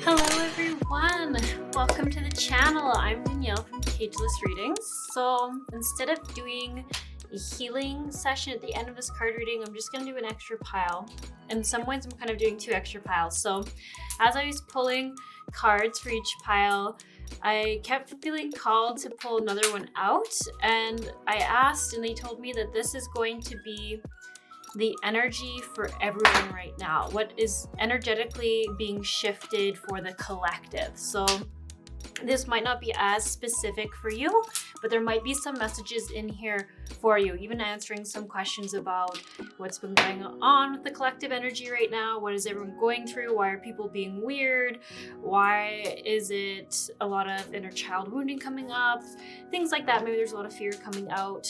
Hello everyone, welcome to the channel. I'm Danielle from Cageless Readings. So instead of doing a healing session at the end of this card reading, I'm just going to do an extra pile. In some ways I'm kind of doing two extra piles. So as I was pulling cards for each pile, I kept feeling called to pull another one out, and I asked and they told me that this is going to be the energy for everyone right now. What is energetically being shifted for the collective. So this might not be as specific for you, but there might be some messages in here for you, even answering some questions about what's been going on with the collective energy right now. What is everyone going through? Why are people being weird? Why is it a lot of inner child wounding coming up? Things like that. Maybe there's a lot of fear coming out.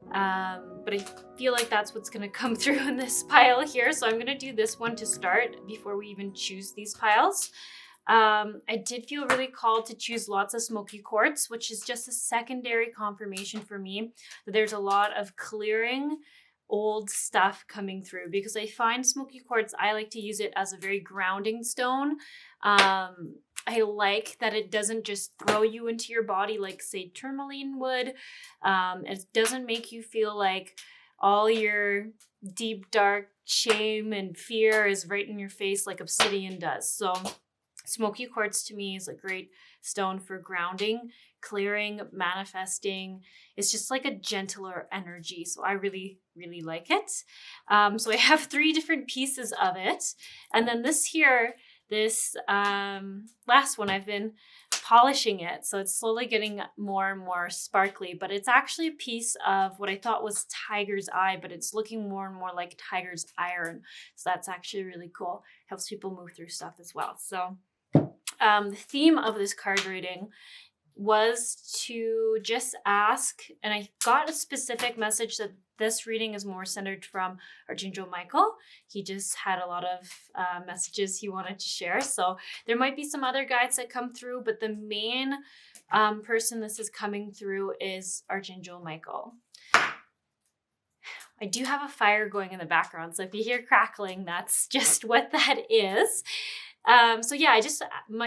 But I feel like that's what's going to come through in this pile here. So I'm going to do this one to start before we even choose these piles. I did feel really called to choose lots of Smokey Quartz, which is just a secondary confirmation for me that there's a lot of clearing old stuff coming through, because I find Smokey Quartz, I like to use it as a very grounding stone. I like that it doesn't just throw you into your body like, say, tourmaline would. It doesn't make you feel like all your deep, dark shame and fear is right in your face like obsidian does. So Smokey Quartz to me is a great stone for grounding, clearing, manifesting. It's just like a gentler energy. So I really, really like it. So I have 3 different pieces of it. And then this here, this last one, I've been polishing it, so it's slowly getting more and more sparkly, but it's actually a piece of what I thought was tiger's eye, but it's looking more and more like tiger's iron. So that's actually really cool. Helps people move through stuff as well. So the theme of this card reading was to just ask, and I got a specific message that this reading is more centered from Archangel Michael. He just had a lot of messages he wanted to share. So there might be some other guides that come through, but the main person this is coming through is Archangel Michael. I do have a fire going in the background, so if you hear crackling, that's just what that is. So yeah,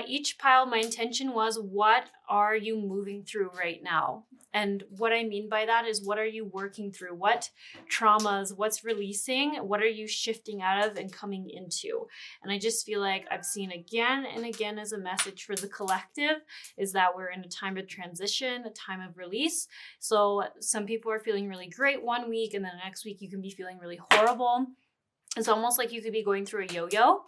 each pile, my intention was, what are you moving through right now? And what I mean by that is, what are you working through? What traumas, what's releasing? What are you shifting out of and coming into? And I just feel like I've seen again and again as a message for the collective is that we're in a time of transition, a time of release. So some people are feeling really great one week, and then the next week you can be feeling really horrible. It's almost like you could be going through a yo-yo.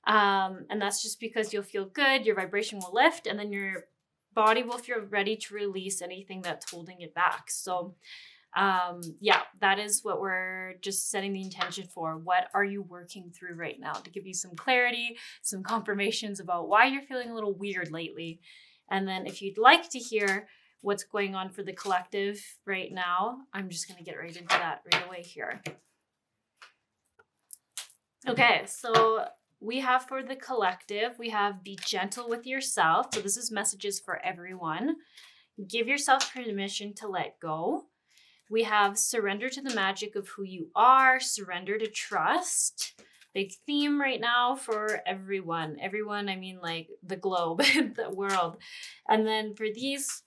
And that's just because you'll feel good, your vibration will lift, and then your body will feel ready to release anything that's holding it back. So yeah, that is what we're just setting the intention for. What are you working through right now, to give you some clarity, some confirmations about why you're feeling a little weird lately. And then if you'd like to hear what's going on for the collective right now, I'm just going to get right into that right away here. Okay, so we have for the collective, we have be gentle with yourself. So this is messages for everyone. Give yourself permission to let go. We have surrender to the magic of who you are. Surrender to trust. Big theme right now for everyone. Everyone, I mean like the globe, the world. And then for these,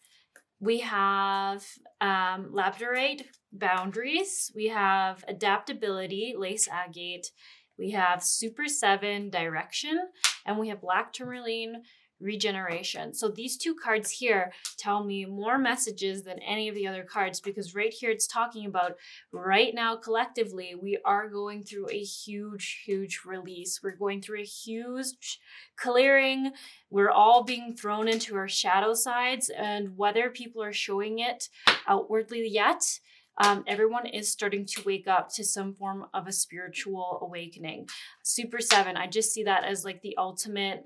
we have labradorite, boundaries. We have adaptability, lace agate. We have Super 7, direction, and we have black tourmaline, regeneration. So these 2 cards here tell me more messages than any of the other cards, because right here it's talking about right now collectively we are going through a huge, huge release. We're going through a huge clearing. We're all being thrown into our shadow sides, and whether people are showing it outwardly yet, everyone is starting to wake up to some form of a spiritual awakening. Super 7, I just see that as like the ultimate,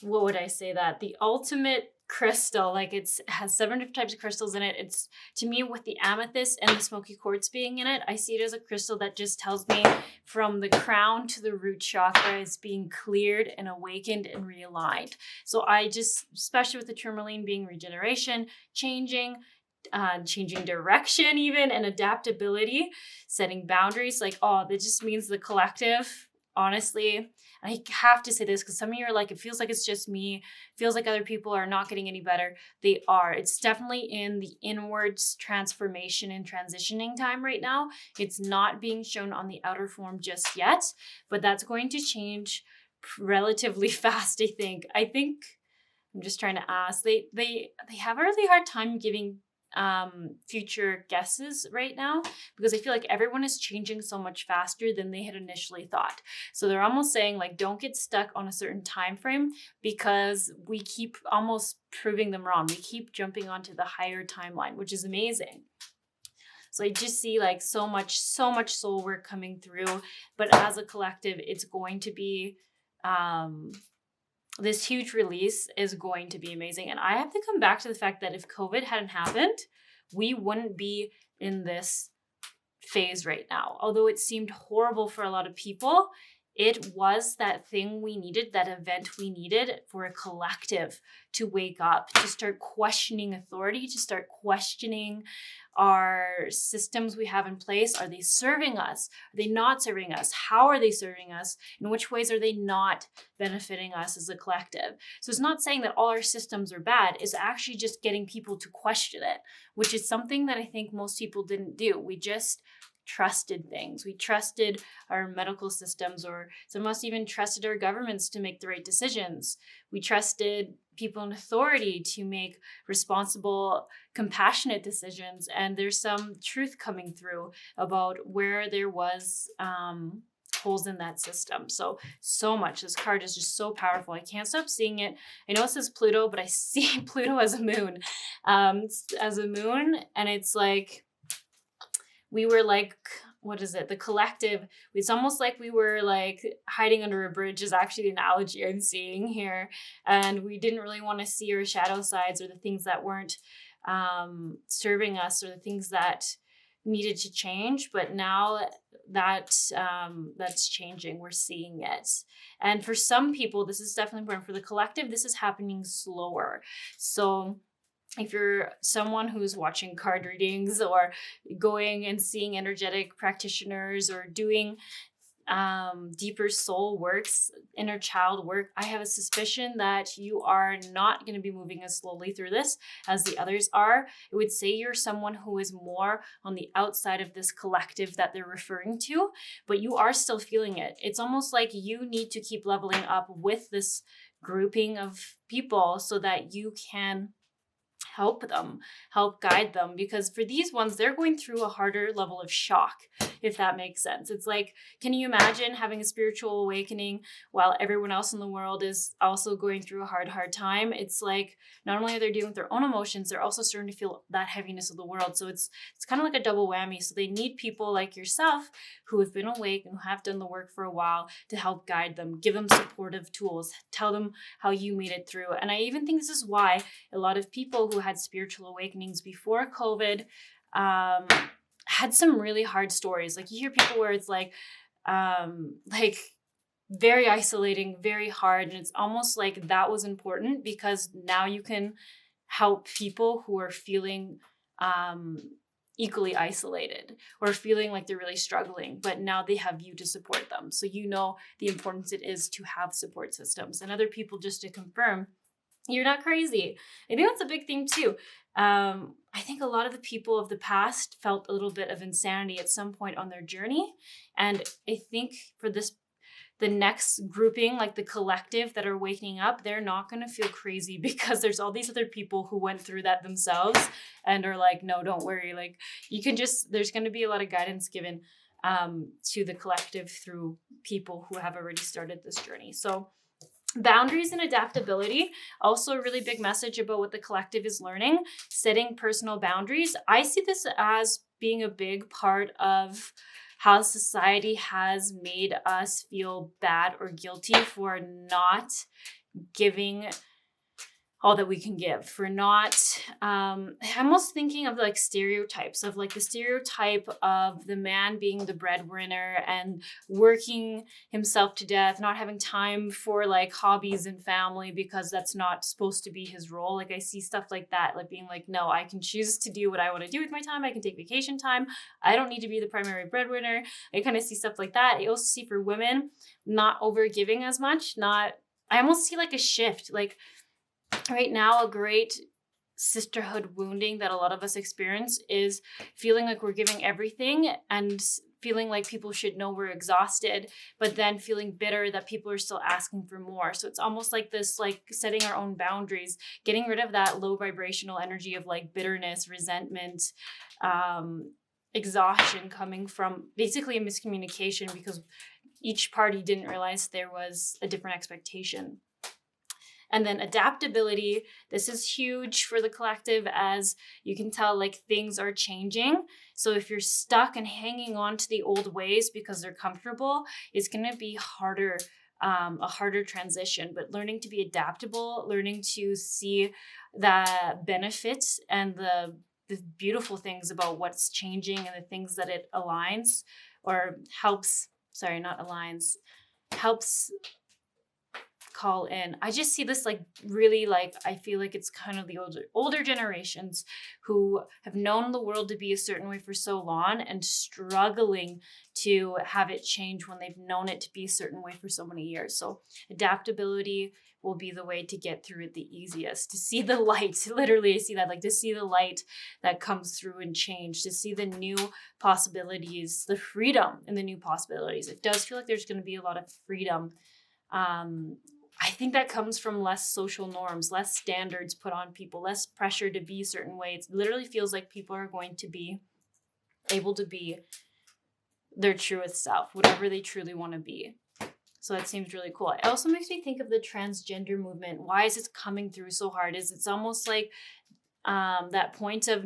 what would I say that? The ultimate crystal. Like it has 7 different types of crystals in it. It's, to me, with the amethyst and the Smokey Quartz being in it, I see it as a crystal that just tells me from the crown to the root chakra is being cleared and awakened and realigned. So I just, especially with the tourmaline being regeneration, changing direction even, and adaptability, setting boundaries, like, oh, that just means the collective honestly, I have to say this because some of you are like, it feels like it's just me, feels like other people are not getting any better. They are. It's definitely in the inwards transformation and transitioning time right now. It's not being shown on the outer form just yet, but that's going to change relatively fast, I think. I'm just trying to ask. They have a really hard time giving future guesses right now because I feel like everyone is changing so much faster than they had initially thought. So they're almost saying like, don't get stuck on a certain time frame because we keep almost proving them wrong. We keep jumping onto the higher timeline, which is amazing. So I just see like so much soul work coming through, but as a collective, it's going to be this huge release is going to be amazing. And I have to come back to the fact that if COVID hadn't happened, we wouldn't be in this phase right now. Although it seemed horrible for a lot of people, it was that thing we needed, that event we needed for a collective to wake up, to start questioning authority, to start questioning our systems we have in place. Are they serving us? Are they not serving us? How are they serving us? In which ways are they not benefiting us as a collective? So it's not saying that all our systems are bad. It's actually just getting people to question it, which is something that I think most people didn't do. We just trusted things. We trusted our medical systems, or some of us even trusted our governments to make the right decisions. We trusted people in authority to make responsible, compassionate decisions. And there's some truth coming through about where there was holes in that system. So much. This card is just so powerful. I can't stop seeing it. I know it says Pluto, but I see Pluto as a moon. And it's like, we were like, what is it? The collective. It's almost like we were like hiding under a bridge is actually the analogy I'm seeing here. And we didn't really want to see our shadow sides or the things that weren't serving us or the things that needed to change. But now that's changing. We're seeing it. And for some people, this is definitely important. For the collective, this is happening slower. So if you're someone who's watching card readings or going and seeing energetic practitioners or doing deeper soul works, inner child work, I have a suspicion that you are not going to be moving as slowly through this as the others are. I would say you're someone who is more on the outside of this collective that they're referring to, but you are still feeling it. It's almost like you need to keep leveling up with this grouping of people so that you can help them, help guide them, because for these ones, they're going through a harder level of shock, if that makes sense. It's like, can you imagine having a spiritual awakening while everyone else in the world is also going through a hard time? It's like, not only are they dealing with their own emotions, they're also starting to feel that heaviness of the world. So it's kind of like a double whammy. So they need people like yourself who have been awake and who have done the work for a while to help guide them, give them supportive tools, tell them how you made it through. And I even think this is why a lot of people who had spiritual awakenings before COVID had some really hard stories. Like you hear people where it's like very isolating, very hard. And it's almost like that was important because now you can help people who are feeling equally isolated or feeling like they're really struggling, but now they have you to support them. So you know the importance it is to have support systems and other people just to confirm you're not crazy. I think that's a big thing too. I think a lot of the people of the past felt a little bit of insanity at some point on their journey. And I think for the next grouping, like the collective that are waking up, they're not going to feel crazy because there's all these other people who went through that themselves and are like, no, don't worry. Like you can there's going to be a lot of guidance given to the collective through people who have already started this journey. So boundaries and adaptability, also a really big message about what the collective is learning, setting personal boundaries. I see this as being a big part of how society has made us feel bad or guilty for not giving all that we can give, for not I'm almost thinking of like stereotypes of like the stereotype of the man being the breadwinner and working himself to death, not having time for like hobbies and family because that's not supposed to be his role. Like I see stuff like that, like being like, no, I can choose to do what I want to do with my time. I can take vacation time. I don't need to be the primary breadwinner. I kind of see stuff like that. I also see for women not over giving as much, I almost see like a shift. Like right now, a great sisterhood wounding that a lot of us experience is feeling like we're giving everything and feeling like people should know we're exhausted, but then feeling bitter that people are still asking for more. So it's almost like this, like setting our own boundaries, getting rid of that low vibrational energy of like bitterness, resentment, exhaustion coming from basically a miscommunication because each party didn't realize there was a different expectation. And then adaptability, this is huge for the collective, as you can tell, like things are changing. So if you're stuck and hanging on to the old ways because they're comfortable, it's going to be harder, a harder transition. But learning to be adaptable, learning to see the benefits and the beautiful things about what's changing and the things that it aligns or helps, sorry, not aligns, helps call in. I just see this like really, like I feel like it's kind of the older generations who have known the world to be a certain way for so long and struggling to have it change when they've known it to be a certain way for so many years. So adaptability will be the way to get through it the easiest, to see the light. Literally, I see that, like to see the light that comes through and change, to see the new possibilities, the freedom in the new possibilities. It does feel like there's going to be a lot of freedom. I think that comes from less social norms, less standards put on people, less pressure to be a certain way. It literally feels like people are going to be able to be their truest self, whatever they truly want to be. So that seems really cool. It also makes me think of the transgender movement. Why is it coming through so hard? It's almost like that point of,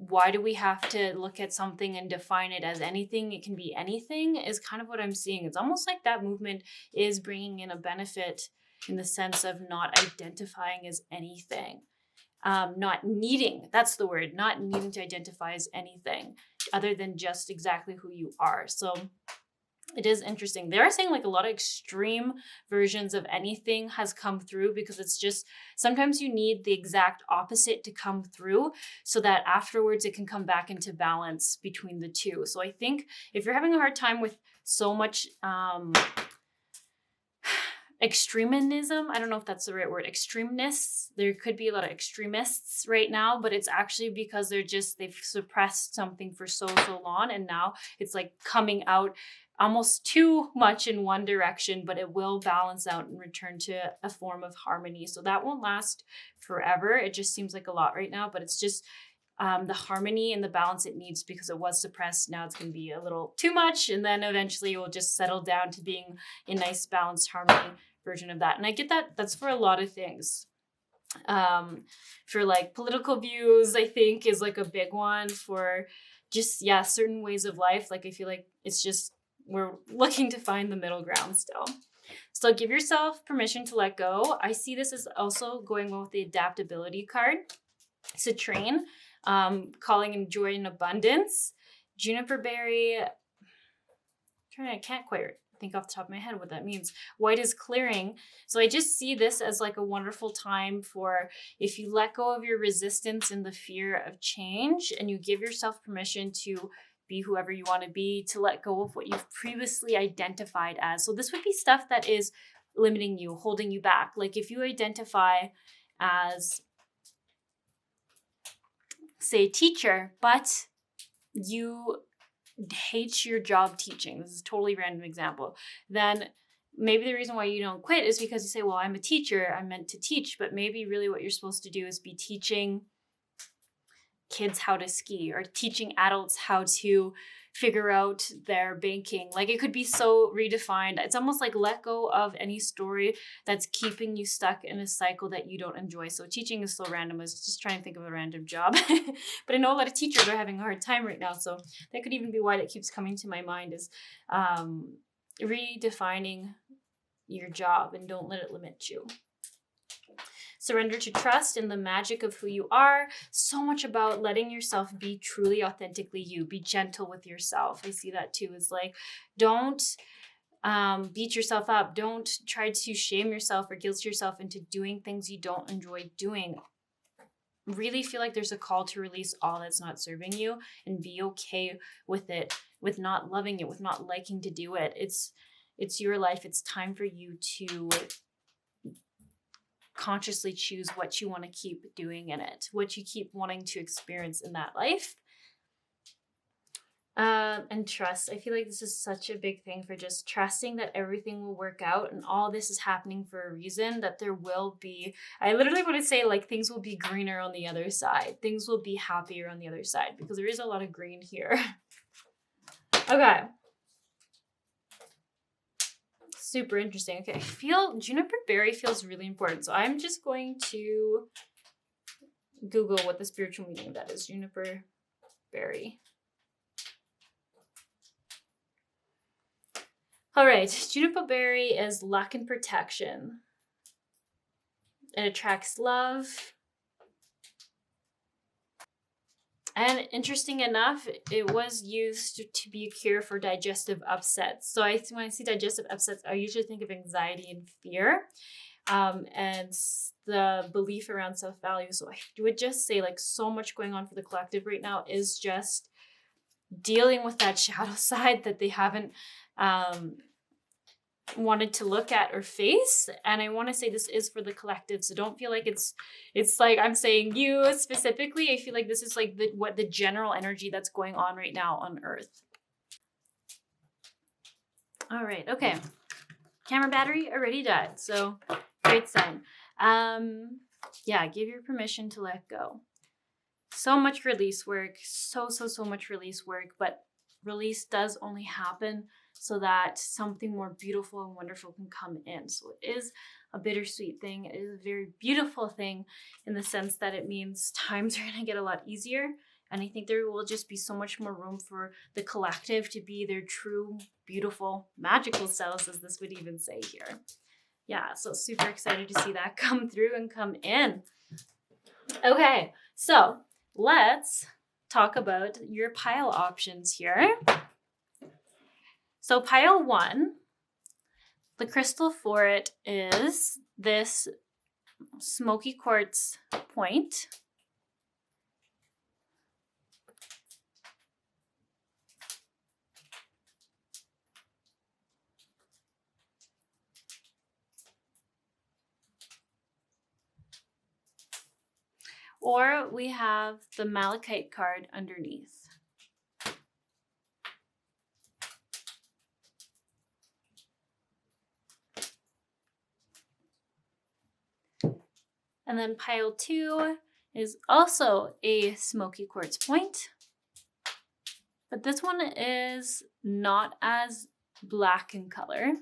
why do we have to look at something and define it as anything? It can be anything, is kind of what I'm seeing. It's almost like that movement is bringing in a benefit in the sense of not identifying as anything, not needing, that's the word, not needing to identify as anything other than just exactly who you are. So it is interesting. They are saying like a lot of extreme versions of anything has come through because it's just, sometimes you need the exact opposite to come through so that afterwards it can come back into balance between the two. So I think if you're having a hard time with so much extremism, I don't know if that's the right word, extremeness, there could be a lot of extremists right now, but it's actually because they've suppressed something for so long, and now it's like coming out almost too much in one direction, but it will balance out and return to a form of harmony. So that won't last forever. It just seems like a lot right now, but it's just the harmony and the balance it needs because it was suppressed. Now it's going to be a little too much, and then eventually it will just settle down to being a nice balanced harmony version of that. And I get that that's for a lot of things. For like political views, I think is like a big one. For just, yeah, certain ways of life. Like I feel like it's just, we're looking to find the middle ground still. So give yourself permission to let go. I see this as also going well with the adaptability card. Citrine, calling in joy and abundance. Juniper berry, I can't quite think off the top of my head what that means. White is clearing. So I just see this as like a wonderful time for, if you let go of your resistance and the fear of change and you give yourself permission to be whoever you want to be, to let go of what you've previously identified as. So this would be stuff that is limiting you, holding you back. Like if you identify as, say, teacher, but you hate your job teaching, this is a totally random example, then maybe the reason why you don't quit is because you say, well, I'm a teacher, I'm meant to teach, but maybe really what you're supposed to do is be teaching kids how to ski or teaching adults how to figure out their banking. Like it could be so redefined. It's almost like let go of any story that's keeping you stuck in a cycle that you don't enjoy. So teaching is so random. I was just trying to think of a random job, but I know a lot of teachers are having a hard time right now. So that could even be why that keeps coming to my mind, is redefining your job and don't let it limit you. Surrender to trust in the magic of who you are. So much about letting yourself be truly authentically you. Be gentle with yourself. I see that too. It's like, don't beat yourself up. Don't try to shame yourself or guilt yourself into doing things you don't enjoy doing. Really feel like there's a call to release all that's not serving you and be okay with it, with not loving it, with not liking to do it. It's your life. It's time for you to consciously choose what you want to keep doing in it, what you keep wanting to experience in that life. And trust. I feel like this is such a big thing for just trusting that everything will work out and all this is happening for a reason, that there will be, I literally want to say like things will be greener on the other side. Things will be happier on the other side because there is a lot of green here. Okay. Super interesting. Okay, I feel juniper berry feels really important. So I'm just going to Google what the spiritual meaning of that is. Juniper berry. All right, juniper berry is luck and protection. It attracts love. And interesting enough, it was used to be a cure for digestive upsets. So when I see digestive upsets, I usually think of anxiety and fear, and the belief around self-value. So I would just say like so much going on for the collective right now is just dealing with that shadow side that they haven't wanted to look at or face. And I want to say this is for the collective, so don't feel like it's like I'm saying you specifically. I feel like this is like the general energy that's going on right now on Earth. All right, okay, camera battery already died, so great sign. Yeah, give your permission to let go. So much release work, so much release work, but release does only happen so that something more beautiful and wonderful can come in. So it is a bittersweet thing. It is a very beautiful thing in the sense that it means times are going to get a lot easier. And I think there will just be so much more room for the collective to be their true, beautiful, magical selves, as this would even say here. Yeah, so super excited to see that come through and come in. Okay, so let's talk about your pile options here. So pile 1, the crystal for it is this Smokey quartz point. Or we have the Malachite card underneath. And then pile 2 is also a Smokey quartz point. But this one is not as black in color.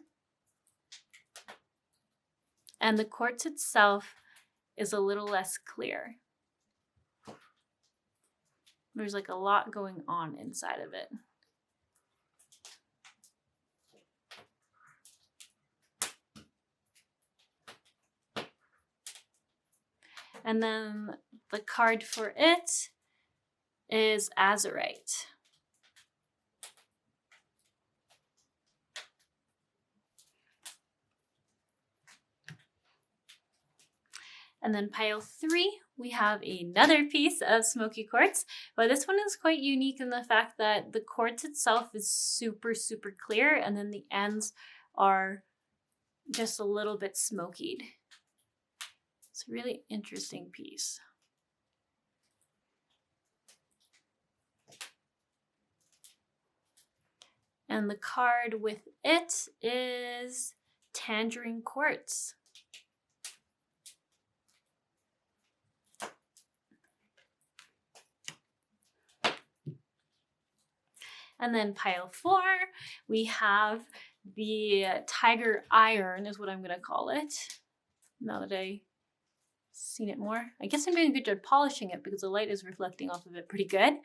And the quartz itself is a little less clear. There's like a lot going on inside of it. And then the card for it is Azurite. And then pile 3, we have another piece of Smokey quartz, but this one is quite unique in the fact that the quartz itself is super clear, and then the ends are just a little bit smokied. It's a really interesting piece. And the card with it is Tangerine quartz. And then pile 4, we have the tiger iron, is what I'm going to call it. Now that I've seen it more. I guess I'm doing a good job polishing it because the light is reflecting off of it pretty good.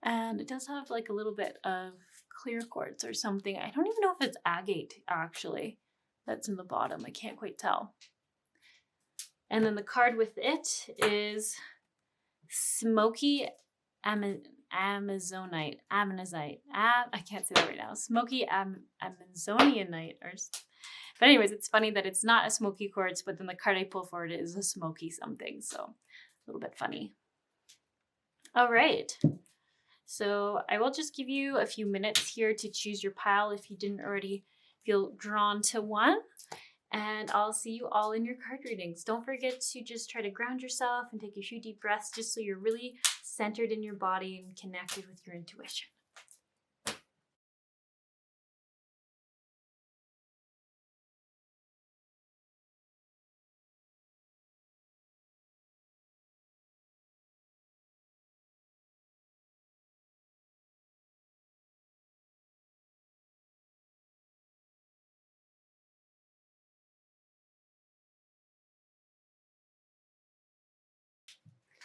And it does have like a little bit of clear quartz or something. I don't even know if it's agate, actually. that's in the bottom. I can't quite tell. And then the card with it is Smokey Amonzinite. I can't say that right now. Smokey Amonzinite. But anyways, it's funny that it's not a smoky quartz, but then the card I pull forward is a smoky something. So a little bit funny. All right. So I will just give you a few minutes here to choose your pile if you didn't already feel drawn to one. And I'll see you all in your card readings. Don't forget to just try to ground yourself and take a few deep breaths just so you're really centered in your body and connected with your intuition.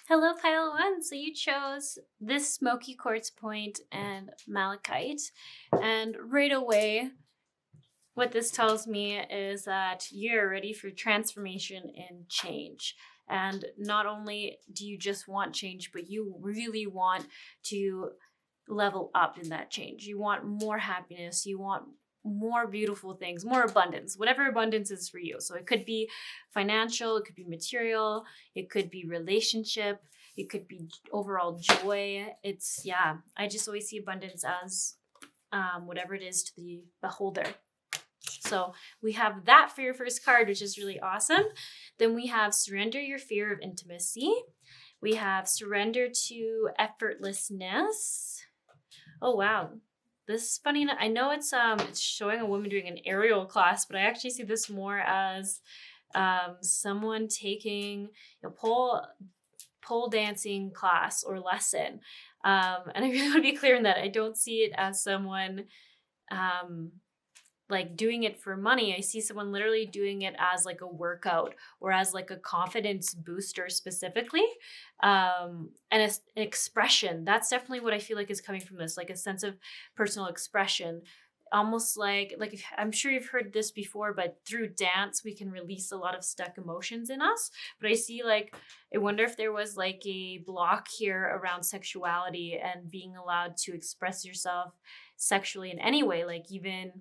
Hello, pile one. So you chose this smoky quartz point and malachite. And right away, what this tells me is that you're ready for transformation and change. And not only do you just want change, but you really want to level up in that change. You want more happiness. You want more beautiful things, more abundance, whatever abundance is for you. So it could be financial, it could be material, it could be relationship, it could be overall joy. I just always see abundance as whatever it is to the beholder. So we have that for your first card, which is really awesome. Then we have surrender your fear of intimacy. We have surrender to effortlessness. Oh, wow. This is funny enough. I know it's showing a woman doing an aerial class, but I actually see this more as someone taking a pole dancing class or lesson. And I really want to be clear in that I don't see it as someone like doing it for money. I see someone literally doing it as like a workout or as like a confidence booster specifically. And an expression. That's definitely what I feel like is coming from this, like a sense of personal expression. Almost like I'm sure you've heard this before, but through dance, we can release a lot of stuck emotions in us. But I see I wonder if there was like a block here around sexuality and being allowed to express yourself sexually in any way, like even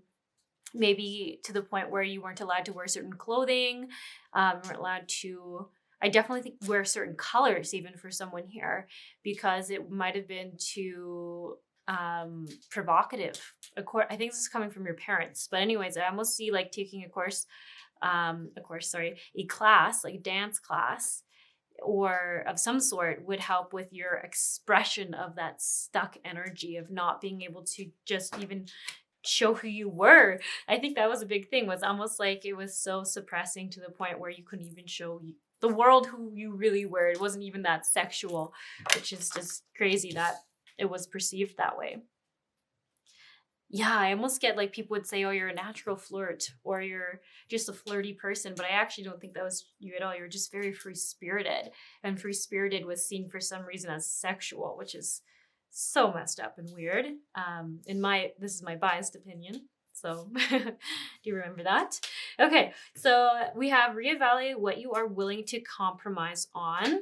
maybe to the point where you weren't allowed to wear certain clothing, weren't allowed to, I definitely think wear certain colors even for someone here, because it might have been too provocative. I think this is coming from your parents. But anyways, I almost see like taking a class, like a dance class, or of some sort would help with your expression of that stuck energy of not being able to just even show who you were. I think that was a big thing, was almost like it was so suppressing to the point where you couldn't even show the world who you really were. It wasn't even that sexual, which is just crazy that it was perceived that way. Yeah, I almost get like people would say, oh, you're a natural flirt or you're just a flirty person. But I actually don't think that was you at all. You're just very free-spirited. And free-spirited was seen for some reason as sexual, which is so messed up and weird. This is my biased opinion. So do you remember that? Okay, so we have reevaluate what you are willing to compromise on.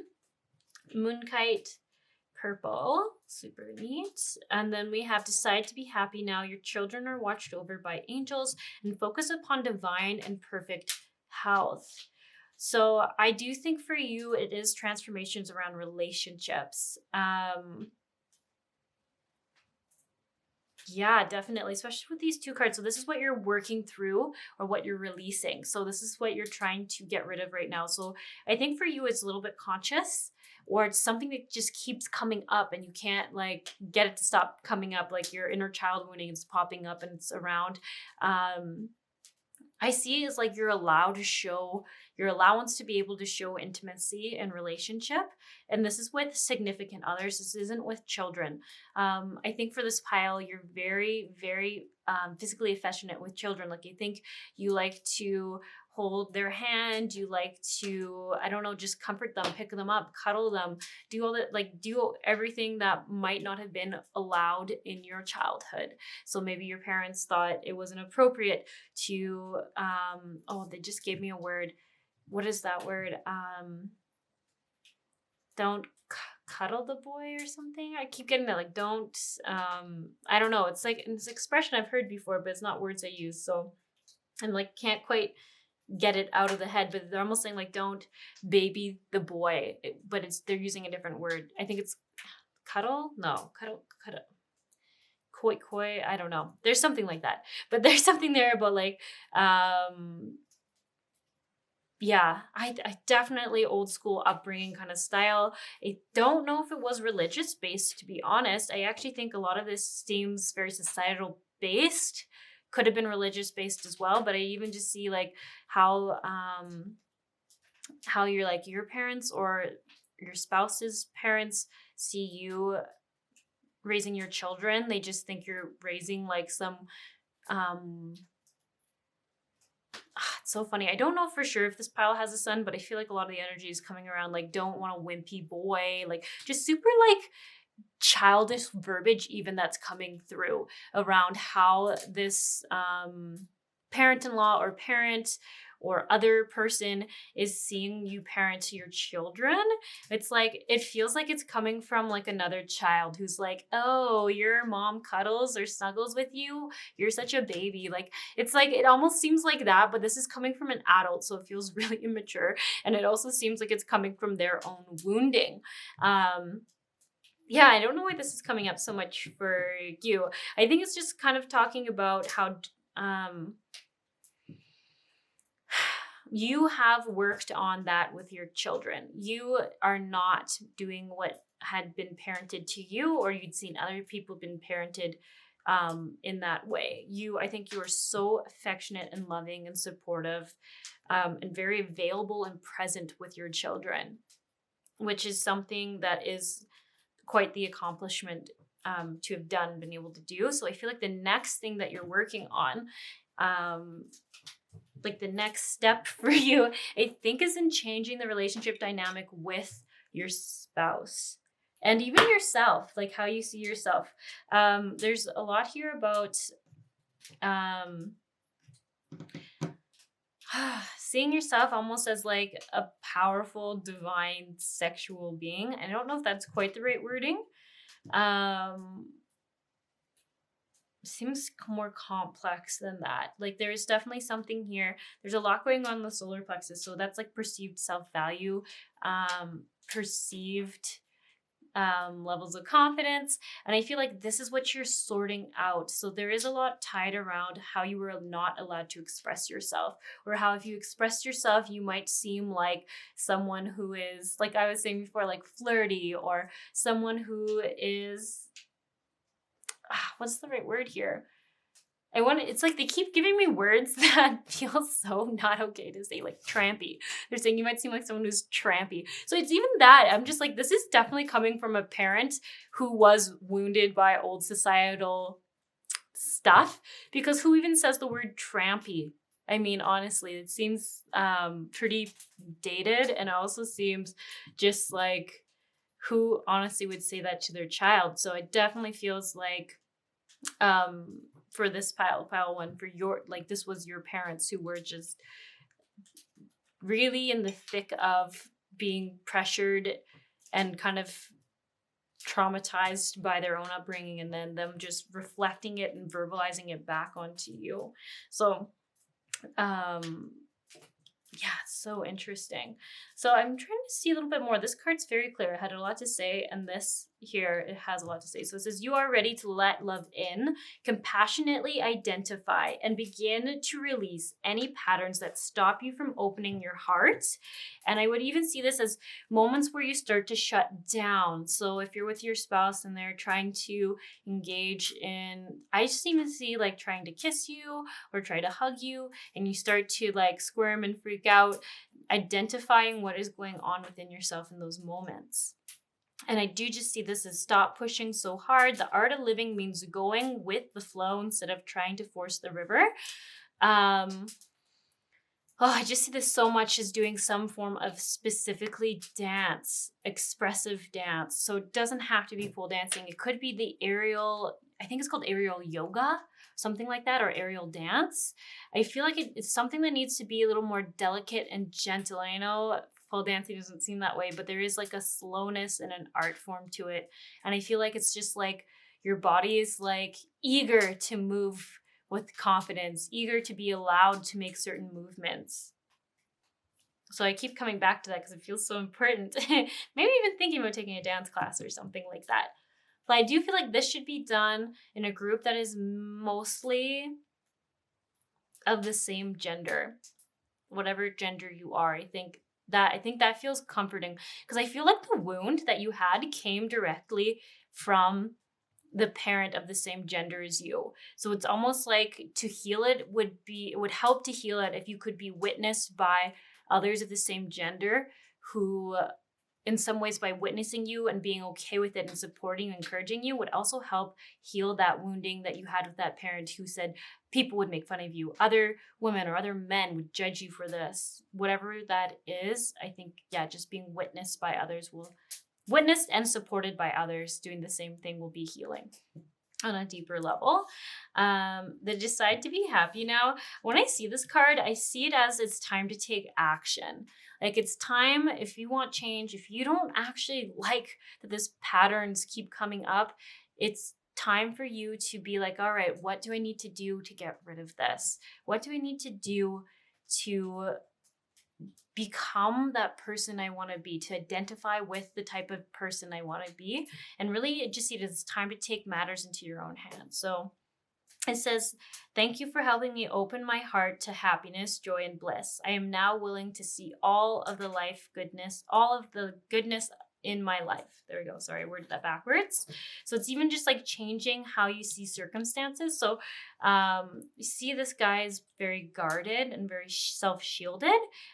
Moonkite purple, super neat. And then we have decide to be happy now. Your children are watched over by angels and focus upon divine and perfect health. So I do think for you, it is transformations around relationships. Yeah, definitely, especially with these two cards. So this is what you're working through or what you're releasing. So this is what you're trying to get rid of right now. So I think for you, it's a little bit conscious, or it's something that just keeps coming up and you can't like get it to stop coming up, like your inner child wounding is popping up and it's around. I see it as like you're allowed to show your allowance to be able to show intimacy in relationship. And this is with significant others. This isn't with children. I think for this pile, you're very, very physically affectionate with children. Like, I think you like to hold their hand, you like to, I don't know, just comfort them, pick them up, cuddle them, do all that, like do everything that might not have been allowed in your childhood. So maybe your parents thought it wasn't appropriate to oh, they just gave me a word. What is that word? Don't cuddle the boy or something. I keep getting that, like, don't I don't know, it's like it's an expression I've heard before, but it's not words I use, so I'm like can't quite get it out of the head, but they're almost saying like don't baby the boy, but it's they're using a different word. I think it's cuddle, no, cuddle, koi, I don't know, there's something like that, but there's something there about like yeah, I definitely old school upbringing kind of style. I don't know if it was religious based, to be honest. I actually think a lot of this seems very societal based. Could have been religious based as well, but I even just see like how you're like your parents or your spouse's parents see you raising your children. They just think you're raising like some it's so funny. I don't know for sure if this pile has a son, but I feel like a lot of the energy is coming around like don't want a wimpy boy, like just super like childish verbiage even that's coming through around how this parent-in-law or parent or other person is seeing you parent your children. It's like, it feels like it's coming from like another child who's like, oh, your mom cuddles or snuggles with you. You're such a baby. Like, it's like, it almost seems like that, but this is coming from an adult. So it feels really immature. And it also seems like it's coming from their own wounding. Yeah, I don't know why this is coming up so much for you. I think it's just kind of talking about how you have worked on that with your children. You are not doing what had been parented to you, or you'd seen other people been parented in that way. I think you are so affectionate and loving and supportive and very available and present with your children, which is something that is quite the accomplishment to have done, been able to do. So I feel like the next thing that you're working on, like the next step for you, I think, is in changing the relationship dynamic with your spouse and even yourself, like how you see yourself. There's a lot here about seeing yourself almost as like a powerful, divine, sexual being. I don't know if that's quite the right wording. Seems more complex than that. Like there is definitely something here. There's a lot going on in the solar plexus. So that's like perceived self-value, perceived levels of confidence. And I feel like this is what you're sorting out. So there is a lot tied around how you were not allowed to express yourself, or how if you expressed yourself, you might seem like someone who is, like I was saying before, like flirty, or someone who is, what's the right word here? It's like they keep giving me words that feel so not okay to say, like trampy. They're saying you might seem like someone who's trampy. So it's even that. I'm just like, this is definitely coming from a parent who was wounded by old societal stuff, because who even says the word trampy? I mean, honestly, it seems pretty dated, and it also seems just like who honestly would say that to their child. So it definitely feels like for this pile one, for your, like this was your parents who were just really in the thick of being pressured and kind of traumatized by their own upbringing, and then them just reflecting it and verbalizing it back onto you. So yeah, it's so interesting. So I'm trying to see a little bit more. This card's very clear. It had a lot to say, and this here, it has a lot to say. So it says, you are ready to let love in, compassionately identify, and begin to release any patterns that stop you from opening your heart. And I would even see this as moments where you start to shut down. So if you're with your spouse and they're trying to engage in, I just even see like trying to kiss you or try to hug you, and you start to like squirm and freak out, identifying what is going on within yourself in those moments. And I do just see this as stop pushing so hard. The art of living means going with the flow instead of trying to force the river. I just see this so much as doing some form of specifically dance, expressive dance. So it doesn't have to be pole dancing. It could be the aerial, I think it's called aerial yoga, something like that, or aerial dance. I feel like it's something that needs to be a little more delicate and gentle. I know pole dancing doesn't seem that way, but there is like a slowness and an art form to it. And I feel like it's just like your body is like eager to move with confidence, eager to be allowed to make certain movements. So I keep coming back to that because it feels so important. Maybe even thinking about taking a dance class or something like that. But I do feel like this should be done in a group that is mostly of the same gender, whatever gender you are. I think that feels comforting because I feel like the wound that you had came directly from the parent of the same gender as you. So it's almost like to heal it would help to heal it if you could be witnessed by others of the same gender who, in some ways, by witnessing you and being okay with it and supporting and encouraging you, would also help heal that wounding that you had with that parent who said people would make fun of you, other women or other men would judge you for this. Whatever that is, I think, just being witnessed by others witnessed and supported by others doing the same thing will be healing on a deeper level. They decide to be happy. Now, when I see this card, I see it as it's time to take action. Like it's time, if you want change, if you don't actually like that this patterns keep coming up, it's time for you to be like, all right, what do I need to do to get rid of this? What do I need to do to become that person I want to be, to identify with the type of person I want to be, and really just see it as time to take matters into your own hands. So it says, thank you for helping me open my heart to happiness, joy, and bliss. I am now willing to see all of the goodness in my life. There we go. Sorry, I worded that backwards. So it's even just like changing how you see circumstances. So you see this guy is very guarded and very self-shielded.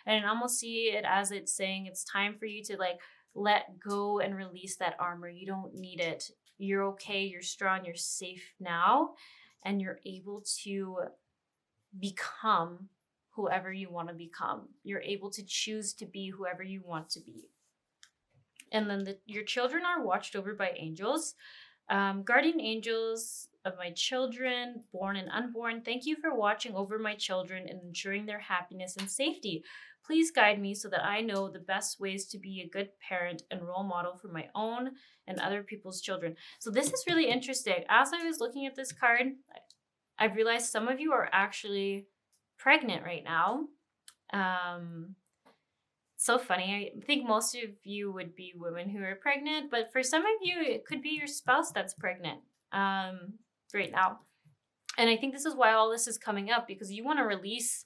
And I almost see it as it's saying it's time for you to like let go and release that armor. You don't need it. You're okay. You're strong. You're safe now. And you're able to become whoever you want to become. You're able to choose to be whoever you want to be. And then your children are watched over by angels. Guardian angels of my children, born and unborn, thank you for watching over my children and ensuring their happiness and safety. Please guide me so that I know the best ways to be a good parent and role model for my own and other people's children. So this is really interesting. As I was looking at this card, I've realized some of you are actually pregnant right now. So funny. I think most of you would be women who are pregnant, but for some of you, it could be your spouse that's pregnant right now. And I think this is why all this is coming up, because you want to release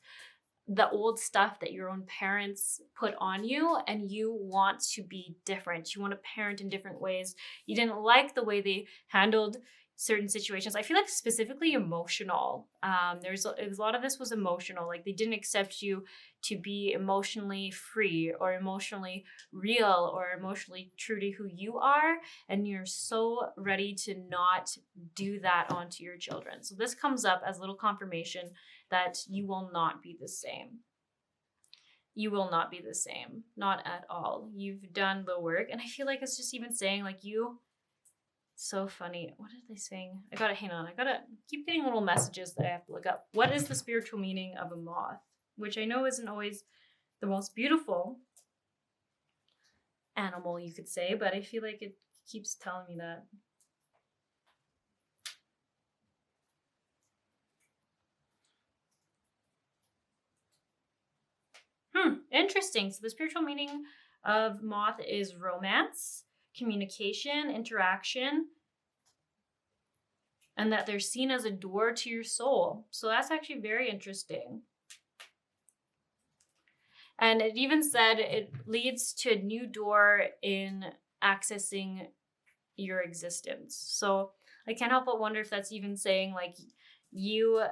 the old stuff that your own parents put on you, and you want to be different. You want to parent in different ways. You didn't like the way they handled certain situations. I feel like specifically emotional. There's a lot of this was emotional. Like they didn't accept you to be emotionally free or emotionally real or emotionally true to who you are. And you're so ready to not do that onto your children. So this comes up as a little confirmation that you will not be the same. You will not be the same. Not at all. You've done the work. And I feel like it's just even saying like so funny. What are they saying? I gotta keep getting little messages that I have to look up. What is the spiritual meaning of a moth? Which I know isn't always the most beautiful animal, you could say, but I feel like it keeps telling me that. Interesting. So the spiritual meaning of moth is romance, communication, interaction, and that they're seen as a door to your soul. So that's actually very interesting. And it even said it leads to a new door in accessing your existence. So I can't help but wonder if that's even saying like you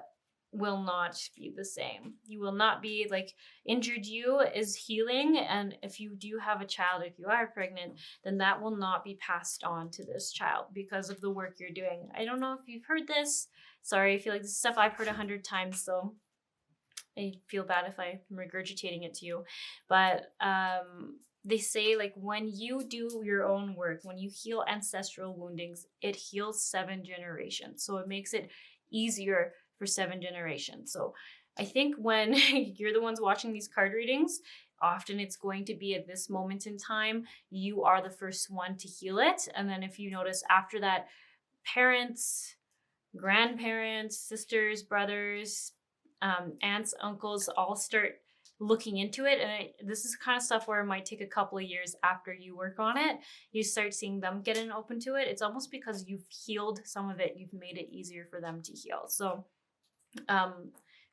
will not be the same. You will not be like, injured you is healing. And if you do have a child, if you are pregnant, then that will not be passed on to this child because of the work you're doing. I don't know if you've heard this. Sorry, I feel like this is stuff I've heard 100 times, so I feel bad if I'm regurgitating it to you. But they say, like, when you do your own work, when you heal ancestral woundings, it heals 7 generations. So it makes it easier for 7 generations. So I think when you're the ones watching these card readings, often it's going to be at this moment in time, you are the first one to heal it. And then if you notice after that, parents, grandparents, sisters, brothers, aunts, uncles all start looking into it. And this is kind of stuff where it might take a couple of years after you work on it. You start seeing them getting open to it. It's almost because you've healed some of it, you've made it easier for them to heal. So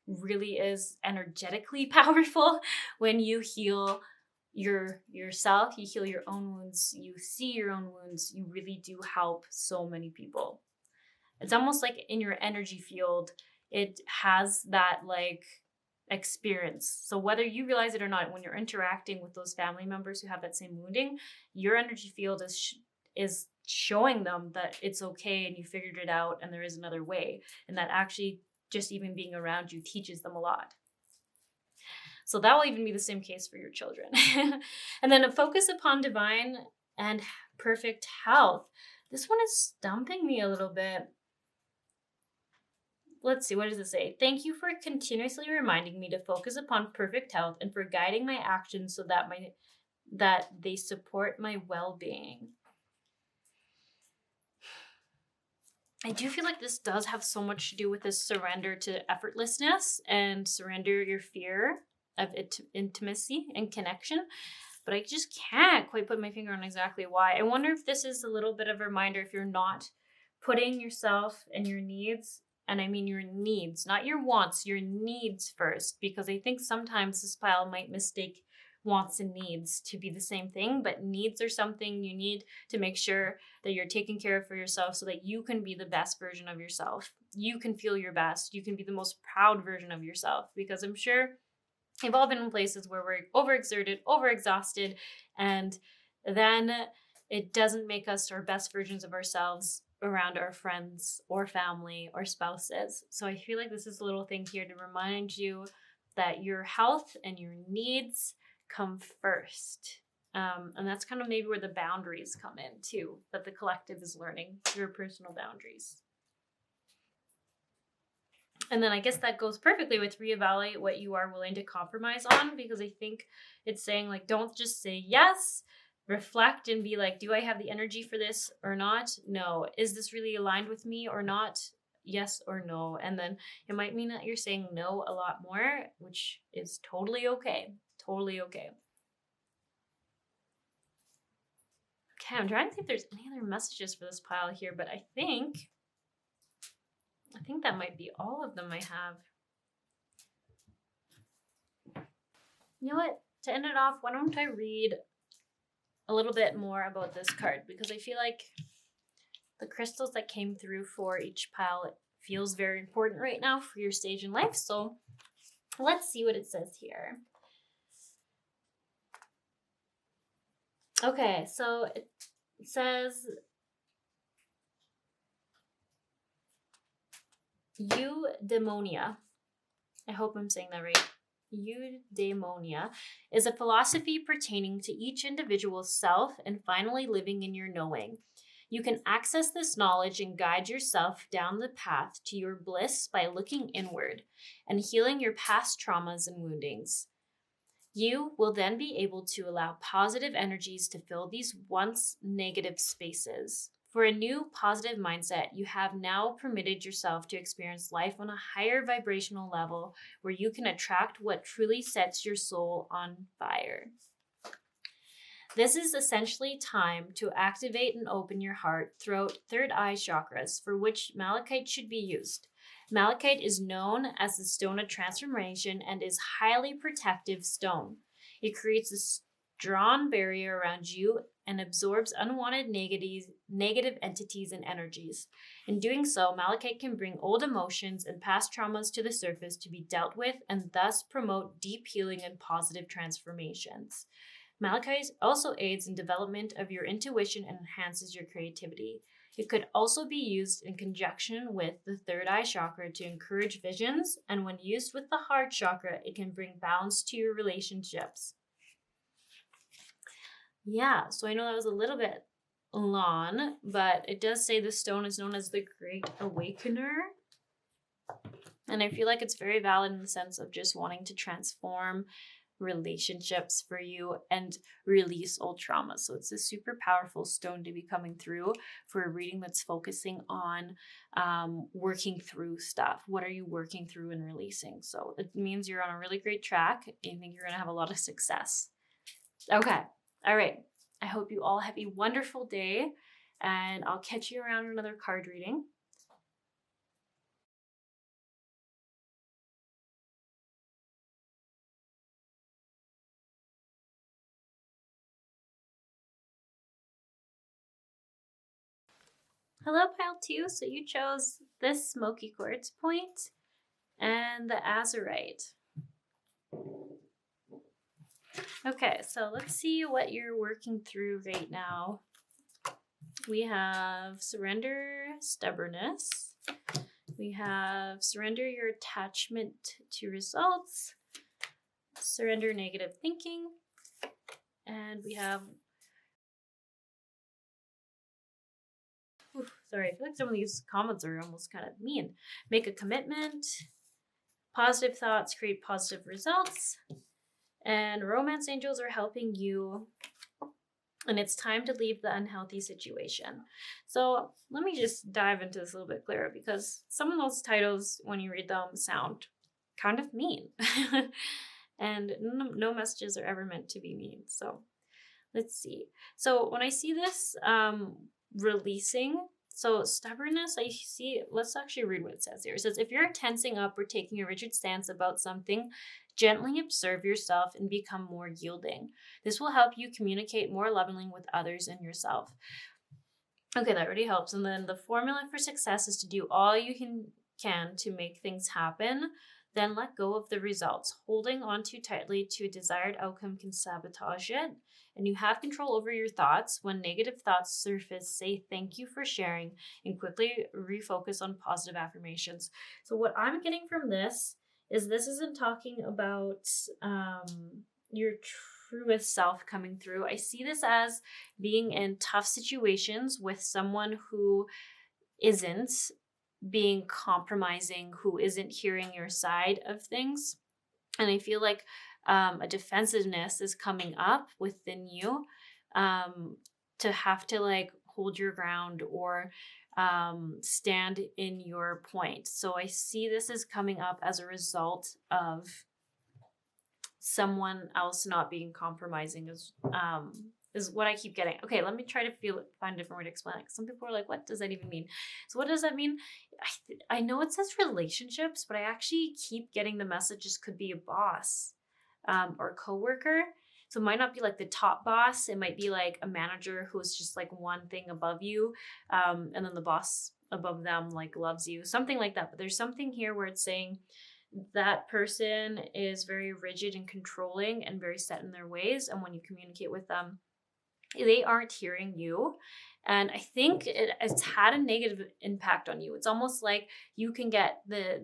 really is energetically powerful when you heal yourself, you heal your own wounds, you see your own wounds, you really do help so many people. It's almost like in your energy field, it has that like experience. So whether you realize it or not, when you're interacting with those family members who have that same wounding, your energy field is showing them that it's okay and you figured it out and there is another way, and that actually just even being around you teaches them a lot. So that will even be the same case for your children. And then a focus upon divine and perfect health. This one is stumping me a little bit. Let's see, what does it say? Thank you for continuously reminding me to focus upon perfect health and for guiding my actions so that they support my well-being. I do feel like this does have so much to do with this surrender to effortlessness and surrender your fear of intimacy and connection. But I just can't quite put my finger on exactly why. I wonder if this is a little bit of a reminder if you're not putting yourself and your needs, and I mean your needs, not your wants, your needs first, because I think sometimes this pile might mistake wants and needs to be the same thing, but needs are something you need to make sure that you're taking care of for yourself so that you can be the best version of yourself. You can feel your best. You can be the most proud version of yourself, because I'm sure we've all been in places where we're overexerted, overexhausted, and then it doesn't make us our best versions of ourselves around our friends or family or spouses. So I feel like this is a little thing here to remind you that your health and your needs come first. And that's kind of maybe where the boundaries come in too, that the collective is learning, your personal boundaries. And then I guess that goes perfectly with reevaluate what you are willing to compromise on, because I think it's saying, like, don't just say yes, reflect and be like, do I have the energy for this or not? No. Is this really aligned with me or not? Yes or no. And then it might mean that you're saying no a lot more, which is totally okay. Totally okay. Okay, I'm trying to see if there's any other messages for this pile here, but I think that might be all of them I have. You know what? To end it off, why don't I read a little bit more about this card, because I feel like the crystals that came through for each pile feels very important right now for your stage in life. So let's see what it says here. Okay, so it says eudaimonia. I hope I'm saying that right. Eudaimonia is a philosophy pertaining to each individual's self and finally living in your knowing. You can access this knowledge and guide yourself down the path to your bliss by looking inward and healing your past traumas and woundings. You will then be able to allow positive energies to fill these once negative spaces. For a new positive mindset, you have now permitted yourself to experience life on a higher vibrational level where you can attract what truly sets your soul on fire. This is essentially time to activate and open your heart, throat, third eye chakras, for which Malachite should be used. Malachite is known as the stone of transformation and is a highly protective stone. It creates a strong barrier around you and absorbs unwanted negative entities and energies. In doing so, Malachite can bring old emotions and past traumas to the surface to be dealt with and thus promote deep healing and positive transformations. Malachite also aids in development of your intuition and enhances your creativity. It could also be used in conjunction with the third eye chakra to encourage visions, and when used with the heart chakra, it can bring balance to your relationships. Yeah, so I know that was a little bit long, but it does say the stone is known as the Great Awakener. And I feel like it's very valid in the sense of just wanting to transform relationships for you and release old trauma. So it's a super powerful stone to be coming through for a reading that's focusing on working through stuff. What are you working through and releasing? So it means you're on a really great track. I think you're going to have a lot of success. Okay. All right. I hope you all have a wonderful day, and I'll catch you around another card reading. Hello, pile 2. So you chose this Smokey quartz point and the Azurite. Okay, so let's see what you're working through right now. We have surrender stubbornness. We have surrender your attachment to results. Surrender negative thinking. And we have sorry, I feel like some of these comments are almost kind of mean. Make a commitment. Positive thoughts create positive results. And romance angels are helping you. And it's time to leave the unhealthy situation. So let me just dive into this a little bit clearer, because some of those titles, when you read them, sound kind of mean. And no messages are ever meant to be mean. So let's see. So when I see this releasing, so stubbornness, I see, let's actually read what it says here. It says, if you're tensing up or taking a rigid stance about something, gently observe yourself and become more yielding. This will help you communicate more lovingly with others and yourself. Okay, that already helps. And then the formula for success is to do all you can to make things happen. Then let go of the results. Holding on too tightly to a desired outcome can sabotage it. And you have control over your thoughts. When negative thoughts surface, say thank you for sharing and quickly refocus on positive affirmations. So what I'm getting from this isn't talking about your truest self coming through. I see this as being in tough situations with someone who isn't being compromising, who isn't hearing your side of things. And I feel like a defensiveness is coming up within you to have to like hold your ground or stand in your point. So I see this as coming up as a result of someone else not being compromising is what I keep getting. Okay, let me try to find a different way to explain it. Some people are like, what does that even mean? So what does that mean? I know it says relationships, but I actually keep getting the message this could be a boss or coworker. So it might not be like the top boss. It might be like a manager who's just like one thing above you. And then the boss above them like loves you, something like that. But there's something here where it's saying that person is very rigid and controlling and very set in their ways. And when you communicate with them, they aren't hearing you. And I think it's had a negative impact on you. It's almost like you can get the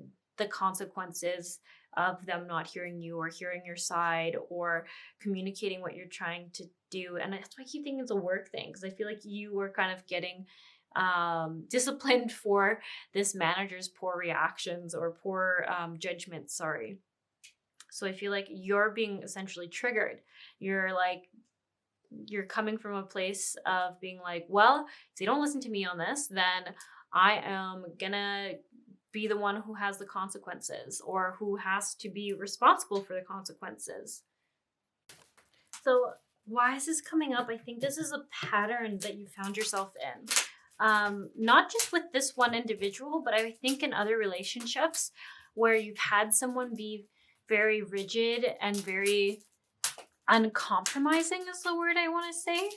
consequences of them not hearing you or hearing your side or communicating what you're trying to do. And that's why I keep thinking it's a work thing, because I feel like you were kind of getting disciplined for this manager's poor reactions or poor judgment. Sorry. So I feel like you're being essentially triggered. You're coming from a place of being like, well, if they don't listen to me on this, then I am gonna be the one who has the consequences or who has to be responsible for the consequences. So why is this coming up? I think this is a pattern that you found yourself in. Not just with this one individual, but I think in other relationships where you've had someone be very rigid and very uncompromising is the word I want to say.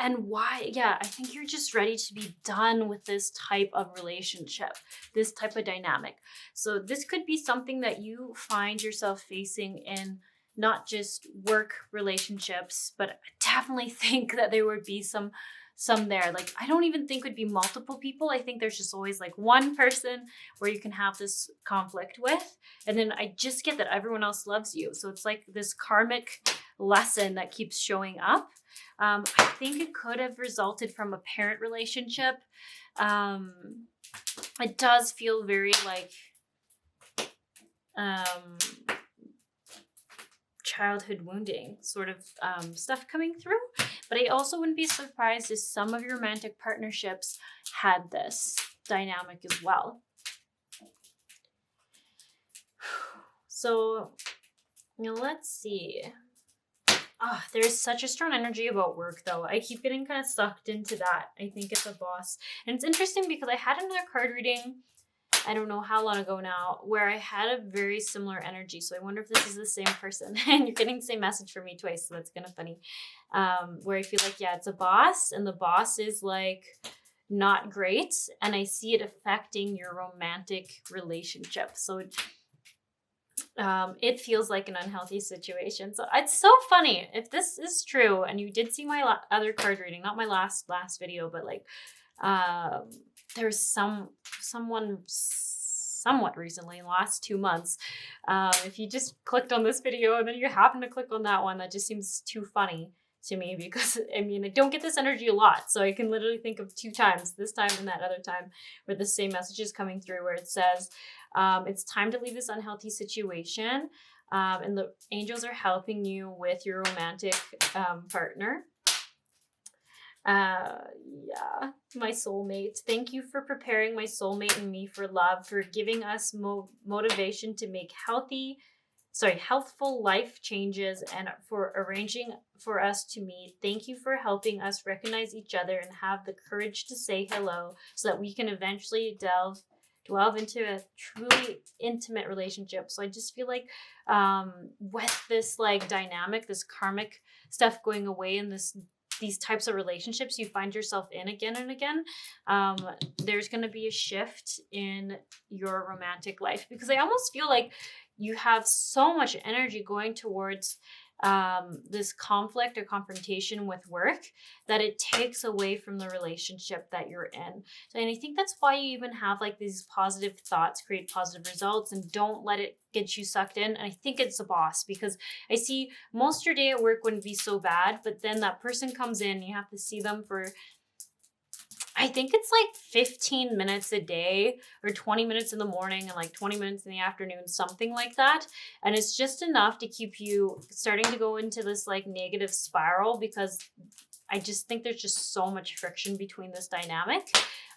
And why, yeah, I think you're just ready to be done with this type of relationship, this type of dynamic. So this could be something that you find yourself facing in not just work relationships, but I definitely think that there would be some there. Like, I don't even think would be multiple people. I think there's just always like one person where you can have this conflict with. And then I just get that everyone else loves you. So it's like this karmic lesson that keeps showing up. I think it could have resulted from a parent relationship. It does feel very like childhood wounding sort of stuff coming through. But I also wouldn't be surprised if some of your romantic partnerships had this dynamic as well. So, let's see. Oh, there's such a strong energy about work, though. I keep getting kind of sucked into that. I think it's a boss. And it's interesting because I had another card reading, I don't know how long ago now, where I had a very similar energy. So I wonder if this is the same person. And you're getting the same message from me twice, so that's kind of funny. Where I feel like, yeah, it's a boss, and the boss is like not great. And I see it affecting your romantic relationship. So it feels like an unhealthy situation. So it's so funny if this is true, and you did see my other card reading, not my last video, but like there's someone somewhat recently in the last 2 months. If you just clicked on this video and then you happen to click on that one, that just seems too funny to me, because I mean, I don't get this energy a lot. So I can literally think of 2 times, this time and that other time, where the same message is coming through, where it says, it's time to leave this unhealthy situation. And the angels are helping you with your romantic partner. Yeah, my soulmate. Thank you for preparing my soulmate and me for love, for giving us motivation to make healthful life changes, and for arranging for us to meet. Thank you for helping us recognize each other and have the courage to say hello, so that we can eventually delve into a truly intimate relationship. So I just feel like with this like dynamic, this karmic stuff going away, and these types of relationships you find yourself in again and again, there's going to be a shift in your romantic life, because I almost feel like you have so much energy going towards this conflict or confrontation with work that it takes away from the relationship that you're in. And I think that's why you even have like these positive thoughts create positive results, and don't let it get you sucked in. And I think it's a boss, because I see most of your day at work wouldn't be so bad, but then that person comes in, you have to see them for, I think it's like 15 minutes a day, or 20 minutes in the morning and like 20 minutes in the afternoon, something like that. And it's just enough to keep you starting to go into this like negative spiral, because I just think there's just so much friction between this dynamic.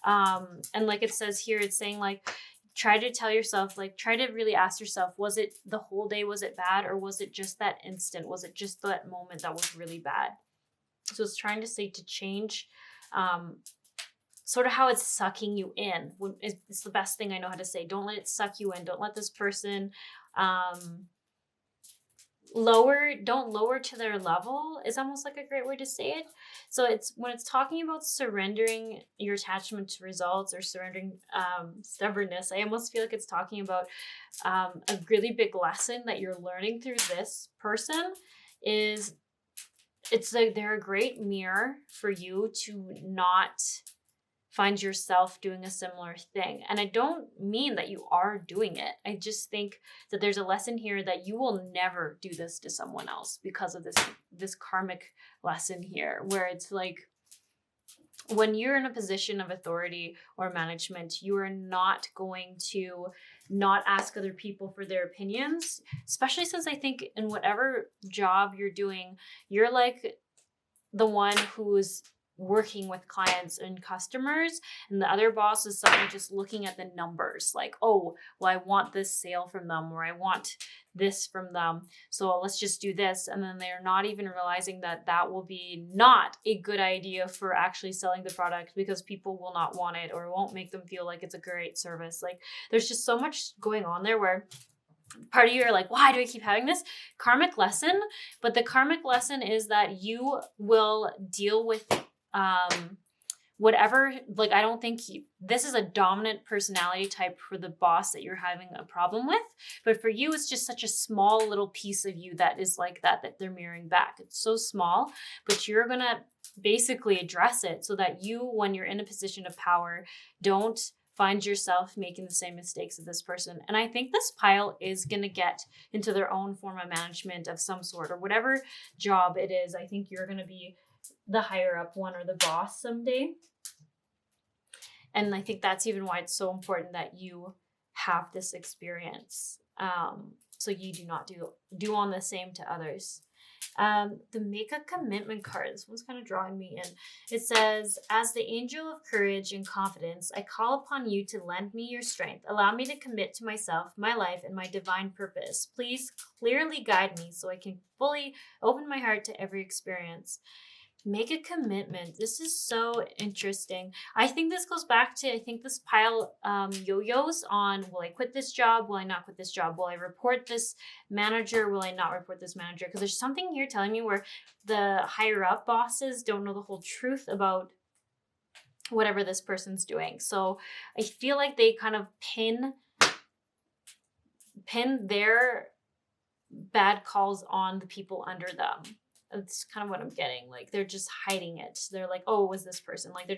And like it says here, it's saying like, try to tell yourself, like, try to really ask yourself, was it the whole day, was it bad? Or was it just that instant? Was it just that moment that was really bad? So it's trying to say to change, sort of how it's sucking you in. It's the best thing I know how to say. Don't let it suck you in. Don't let this person don't lower to their level is almost like a great way to say it. So it's when it's talking about surrendering your attachment to results, or surrendering stubbornness, I almost feel like it's talking about a really big lesson that you're learning through this person. It's like they're a great mirror for you to not find yourself doing a similar thing. And I don't mean that you are doing it. I just think that there's a lesson here that you will never do this to someone else, because of this karmic lesson here, where it's like, when you're in a position of authority or management, you are not going to not ask other people for their opinions, especially since I think in whatever job you're doing, you're like the one who's working with clients and customers, and the other boss is someone just looking at the numbers, like, oh, well, I want this sale from them, or I want this from them, so let's just do this. And then they're not even realizing that that will be not a good idea for actually selling the product, because people will not want it, or it won't make them feel like it's a great service. Like, there's just so much going on there where part of you are like, why do I keep having this karmic lesson? But the karmic lesson is that you will deal with whatever, like, I don't think this is a dominant personality type for the boss that you're having a problem with. But for you, it's just such a small little piece of you that is like that they're mirroring back. It's so small, but you're going to basically address it so that you, when you're in a position of power, don't find yourself making the same mistakes as this person. And I think this pile is going to get into their own form of management of some sort, or whatever job it is. I think you're going to be the higher up one or the boss someday. And I think that's even why it's so important that you have this experience. So you do not do on the same to others. The make a commitment card. This one's kind of drawing me in. It says, as the angel of courage and confidence, I call upon you to lend me your strength. Allow me to commit to myself, my life, and my divine purpose. Please clearly guide me so I can fully open my heart to every experience. Make a commitment. This is so interesting. I think this goes back to, I think this pile yo-yos on, will I quit this job? Will I not quit this job? Will I report this manager? Will I not report this manager? Because there's something here telling me where the higher up bosses don't know the whole truth about whatever this person's doing. So I feel like they kind of pin their bad calls on the people under them. That's kind of what I'm getting. Like, they're just hiding it. They're like, oh, it was this person. Like,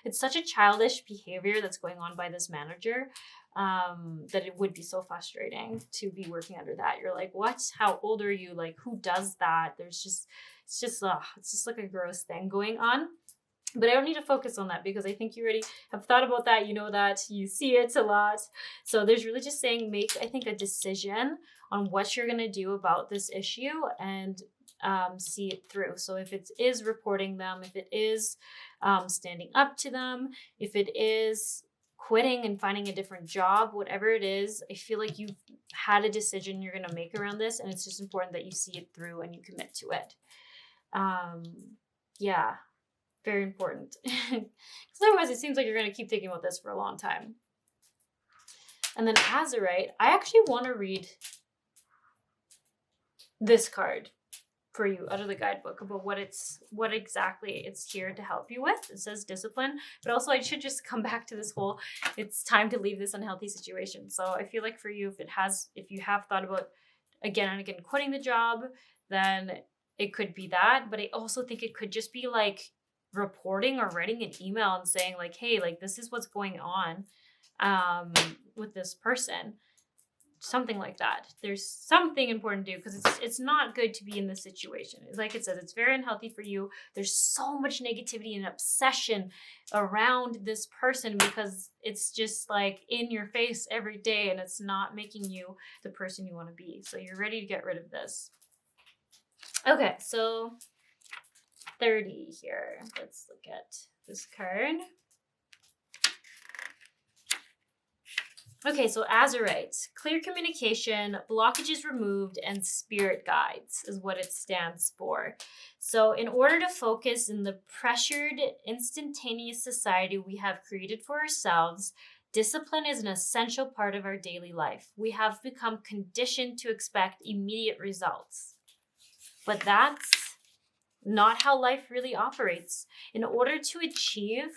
it's such a childish behavior that's going on by this manager, that it would be so frustrating to be working under that. You're like, what? How old are you? Like, who does that? It's just like a gross thing going on. But I don't need to focus on that because I think you already have thought about that. You know that. You see it a lot. So there's really just saying, make, I think, a decision on what you're going to do about this issue and see it through. So if it is reporting them, if it is standing up to them, if it is quitting and finding a different job, whatever it is, I feel like you've had a decision you're going to make around this, and it's just important that you see it through and you commit to it. Yeah, very important. Because otherwise it seems like you're going to keep thinking about this for a long time. And then Azurite, I actually want to read this card for you out of the guidebook about what exactly it's here to help you with. It says discipline, but also I should just come back to this whole, it's time to leave this unhealthy situation. So I feel like for you, if you have thought about again and again quitting the job, then it could be that. But I also think it could just be like reporting or writing an email and saying like, hey, like this is what's going on with this person. Something like that. There's something important to do because it's not good to be in this situation. Like it says, it's very unhealthy for you. There's so much negativity and obsession around this person because it's just like in your face every day and it's not making you the person you want to be. So you're ready to get rid of this. Okay, so 30 here. Let's look at this card. Okay, so Azurite, clear communication, blockages removed, and spirit guides is what it stands for. So in order to focus in the pressured, instantaneous society we have created for ourselves, discipline is an essential part of our daily life. We have become conditioned to expect immediate results. But that's not how life really operates. In order to achieve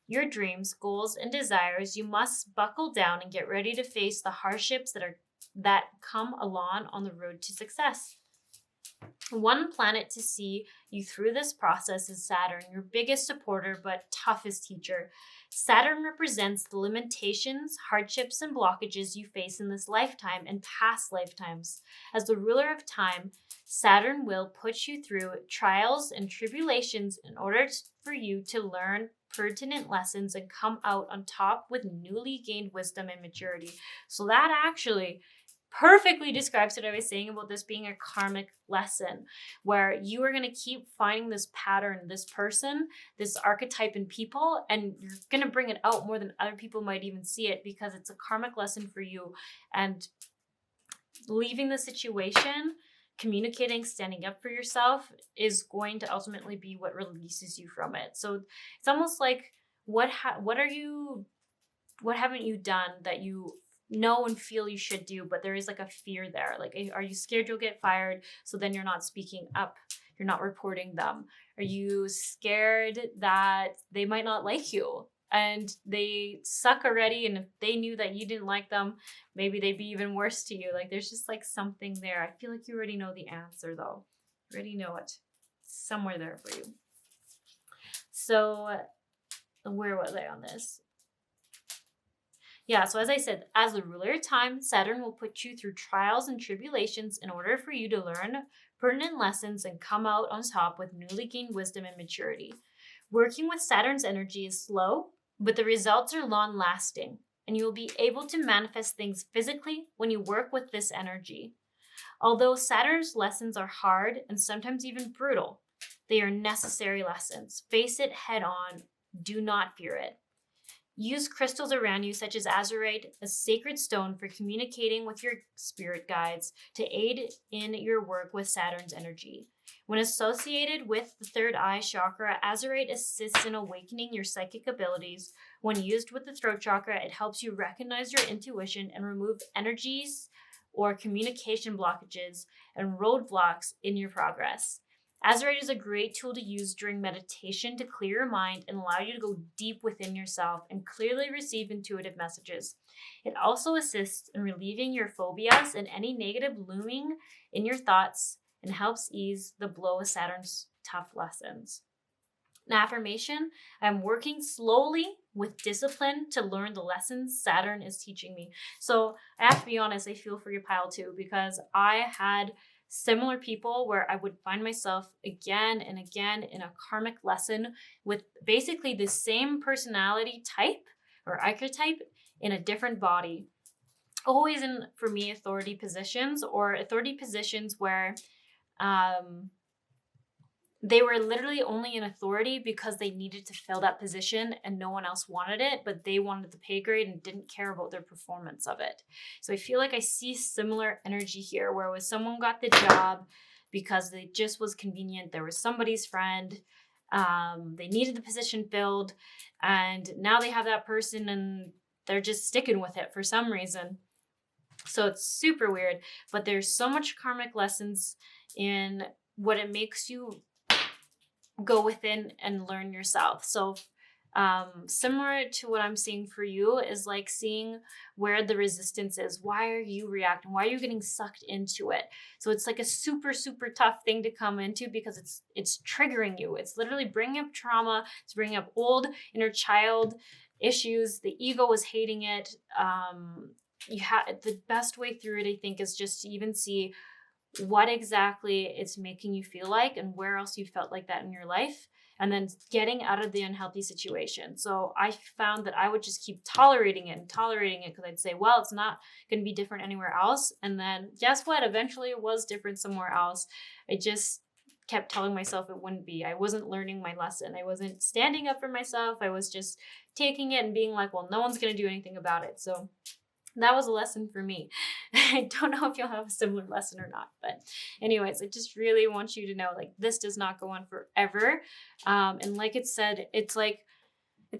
your dreams, goals, and desires, you must buckle down and get ready to face the hardships that come along on the road to success. One planet to see you through this process is Saturn, your biggest supporter but toughest teacher. Saturn represents the limitations, hardships, and blockages you face in this lifetime and past lifetimes. As the ruler of time, Saturn will put you through trials and tribulations in order for you to learn pertinent lessons and come out on top with newly gained wisdom and maturity. So that actually perfectly describes what I was saying about this being a karmic lesson, where you are going to keep finding this pattern, this person, this archetype in people, and you're going to bring it out more than other people might even see it because it's a karmic lesson for you. And leaving the situation, communicating, standing up for yourself is going to ultimately be what releases you from it. So it's almost like what haven't you done that you know and feel you should do, but there is like a fear there. Like, are you scared you'll get fired? So then you're not speaking up. You're not reporting them. Are you scared that they might not like you and they suck already? And if they knew that you didn't like them, maybe they'd be even worse to you. Like, there's just like something there. I feel like you already know the answer though. You already know it. It's somewhere there for you. So where was I on this? Yeah, so as I said, as the ruler of time, Saturn will put you through trials and tribulations in order for you to learn pertinent lessons and come out on top with newly gained wisdom and maturity. Working with Saturn's energy is slow, but the results are long-lasting, and you will be able to manifest things physically when you work with this energy. Although Saturn's lessons are hard and sometimes even brutal, they are necessary lessons. Face it head on. Do not fear it. Use crystals around you, such as Azurite, a sacred stone, for communicating with your spirit guides to aid in your work with Saturn's energy. When associated with the third eye chakra, Azurite assists in awakening your psychic abilities. When used with the throat chakra, it helps you recognize your intuition and remove energies or communication blockages and roadblocks in your progress. Azurite is a great tool to use during meditation to clear your mind and allow you to go deep within yourself and clearly receive intuitive messages. It also assists in relieving your phobias and any negative looming in your thoughts and helps ease the blow of Saturn's tough lessons. An affirmation: I'm working slowly with discipline to learn the lessons Saturn is teaching me. So I have to be honest, I feel for your pile too, because I had similar people where I would find myself again and again in a karmic lesson with basically the same personality type or archetype in a different body. Always in, for me, authority positions where they were literally only in authority because they needed to fill that position and no one else wanted it, but they wanted the pay grade and didn't care about their performance of it. So I feel like I see similar energy here, where someone got the job because it just was convenient. There was somebody's friend. They needed the position filled, and now they have that person and they're just sticking with it for some reason. So it's super weird, but there's so much karmic lessons in what it makes you go within and learn yourself. So similar to what I'm seeing for you is like seeing where the resistance is. Why are you reacting? Why are you getting sucked into it? So it's like a super, super tough thing to come into because it's triggering you. It's literally bringing up trauma. It's bringing up old inner child issues. The ego is hating it. The best way through it, I think, is just to even see what exactly it's making you feel like and where else you felt like that in your life, and then getting out of the unhealthy situation. So I found that I would just keep tolerating it because I'd say, well, it's not going to be different anywhere else. And then guess what? Eventually it was different somewhere else. I just kept telling myself it wouldn't be. I wasn't learning my lesson. I wasn't standing up for myself. I was just taking it and being like, well, no one's going to do anything about it. So that was a lesson for me. I don't know if you'll have a similar lesson or not, but anyways, I just really want you to know, like, this does not go on forever. And like it said, it's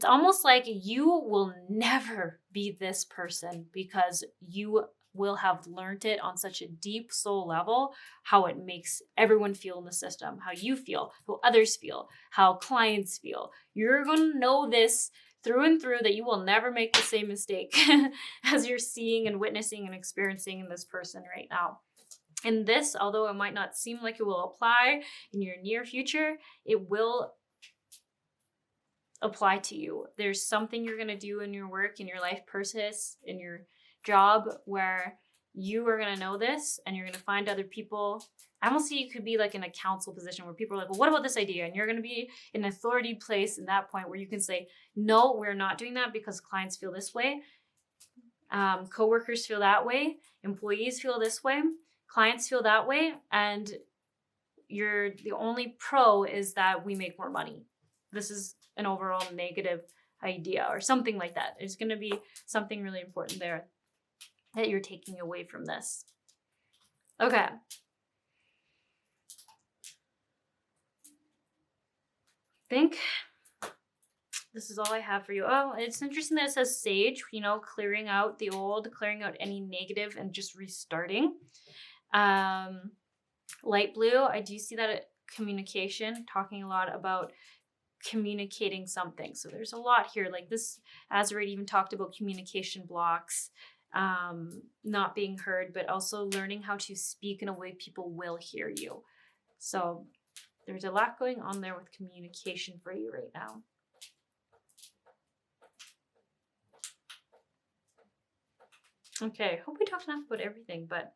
almost like you will never be this person because you will have learned it on such a deep soul level, how it makes everyone feel in the system, how you feel, how others feel, how clients feel. You're going to know this through and through, that you will never make the same mistake as you're seeing and witnessing and experiencing in this person right now. And this, although it might not seem like it will apply in your near future, it will apply to you. There's something you're going to do in your work, in your life purpose, in your job, where you are going to know this and you're going to find other people. I almost see you could be like in a council position where people are like, well, what about this idea? And you're going to be in an authority place in that point where you can say, no, we're not doing that because clients feel this way. Coworkers feel that way. Employees feel this way. Clients feel that way. And the only pro is that we make more money. This is an overall negative idea or something like that. There's going to be something really important there that you're taking away from this. Okay. I think this is all I have for you. Oh, it's interesting that it says sage, you know, clearing out the old, clearing out any negative and just restarting. Light blue, I do see that communication, talking a lot about communicating something. So there's a lot here. Like this, Azurite even talked about communication blocks, not being heard, but also learning how to speak in a way people will hear you. So there's a lot going on there with communication for you right now. Okay, hope we talked enough about everything, but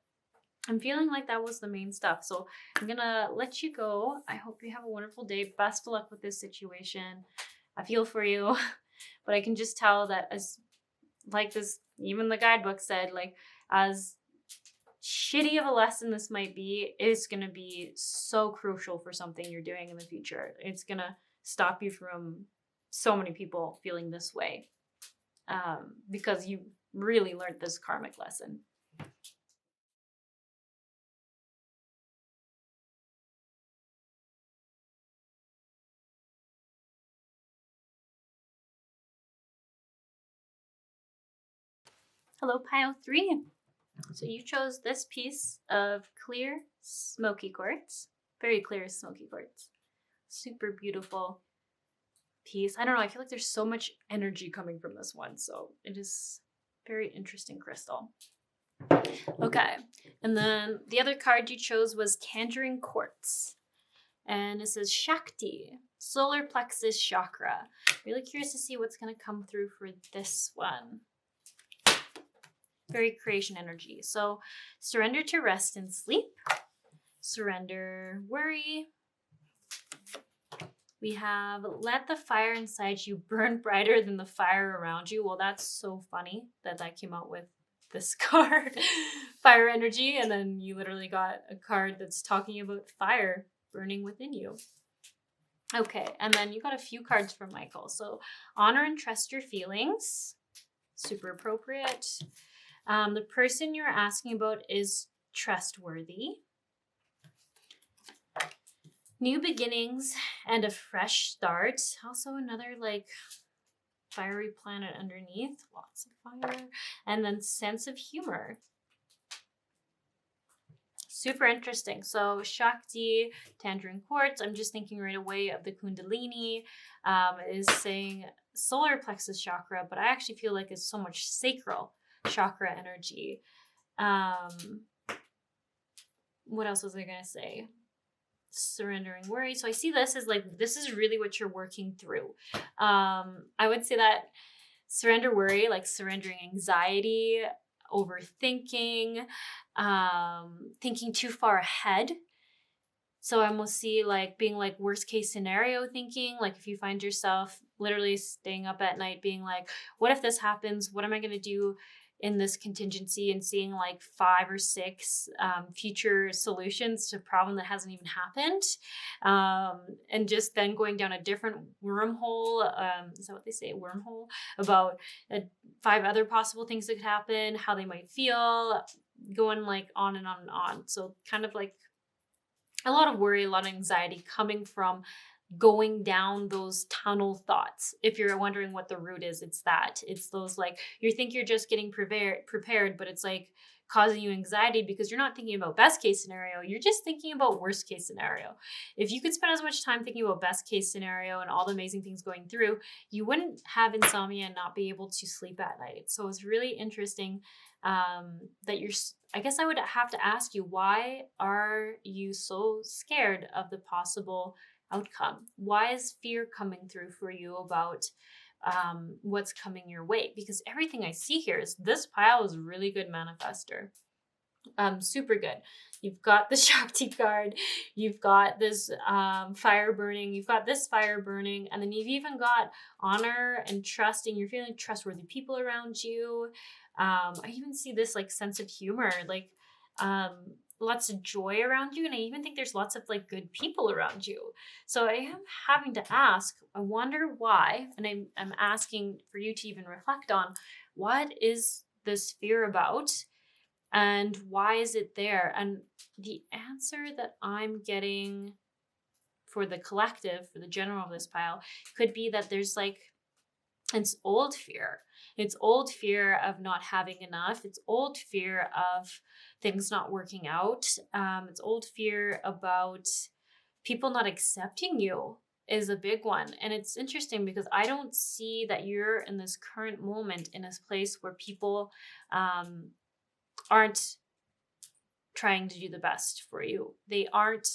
I'm feeling like that was the main stuff. So I'm gonna let you go. I hope you have a wonderful day. Best of luck with this situation. I feel for you, but I can just tell that as like this, even the guidebook said, like as shitty of a lesson this might be, it's gonna be so crucial for something you're doing in the future. It's gonna stop you from so many people feeling this way, because you really learned this karmic lesson. Hello, pile 3. So you chose this piece of clear smoky quartz, very clear smoky quartz. Super beautiful piece. I don't know, I feel like there's so much energy coming from this one, so it is very interesting crystal. Okay, and then the other card you chose was Tangerine quartz, and it says Shakti, solar plexus chakra. Really curious to see what's going to come through for this one. Very creation energy. So surrender to rest and sleep. Surrender worry. We have let the fire inside you burn brighter than the fire around you. Well, that's so funny that came out with this card, fire energy, and then you literally got a card that's talking about fire burning within you. Okay, and then you got a few cards from Michael. So honor and trust your feelings. Super appropriate. The person you're asking about is trustworthy. New beginnings and a fresh start. Also another like fiery planet underneath. Lots of fire. And then sense of humor. Super interesting. So Shakti, Tangerine quartz. I'm just thinking right away of the Kundalini. Is saying solar plexus chakra, but I actually feel like it's so much sacral chakra energy. What else was I gonna say? Surrendering worry. So I see this as like, this is really what you're working through. I would say that surrender worry, like surrendering anxiety, overthinking, thinking too far ahead. So I almost see like being like worst case scenario thinking, like if you find yourself literally staying up at night being like, what if this happens? What am I going to do in this contingency, and seeing like 5 or 6 future solutions to a problem that hasn't even happened. And just then going down a different wormhole. Is that what they say? Wormhole? About 5 other possible things that could happen, how they might feel, going like on and on and on. So kind of like a lot of worry, a lot of anxiety coming from going down those tunnel thoughts. If you're wondering what the root is, it's that. It's those like, you think you're just getting prepared, but it's like causing you anxiety because you're not thinking about best case scenario. You're just thinking about worst case scenario. If you could spend as much time thinking about best case scenario and all the amazing things going through, you wouldn't have insomnia and not be able to sleep at night. So it's really interesting that you're, I guess I would have to ask you, why are you so scared of the possible outcome? Why is fear coming through for you about what's coming your way? Because everything I see here is this pile is a really good manifester. Super good. You've got the Shakti card, you've got this fire burning, you've got this fire burning, and then you've even got honor and trusting. You're feeling trustworthy people around you. I even see this like sense of humor, like lots of joy around you, and I even think there's lots of like good people around you. So I am having to ask, I wonder why, and I'm asking for you to even reflect on, what is this fear about? And why is it there? And the answer that I'm getting for the collective, for the general of this pile, could be that there's like It's old fear. It's old fear of not having enough. It's old fear of things not working out. It's old fear about people not accepting you is a big one. And it's interesting because I don't see that you're in this current moment in a place where people aren't trying to do the best for you. They aren't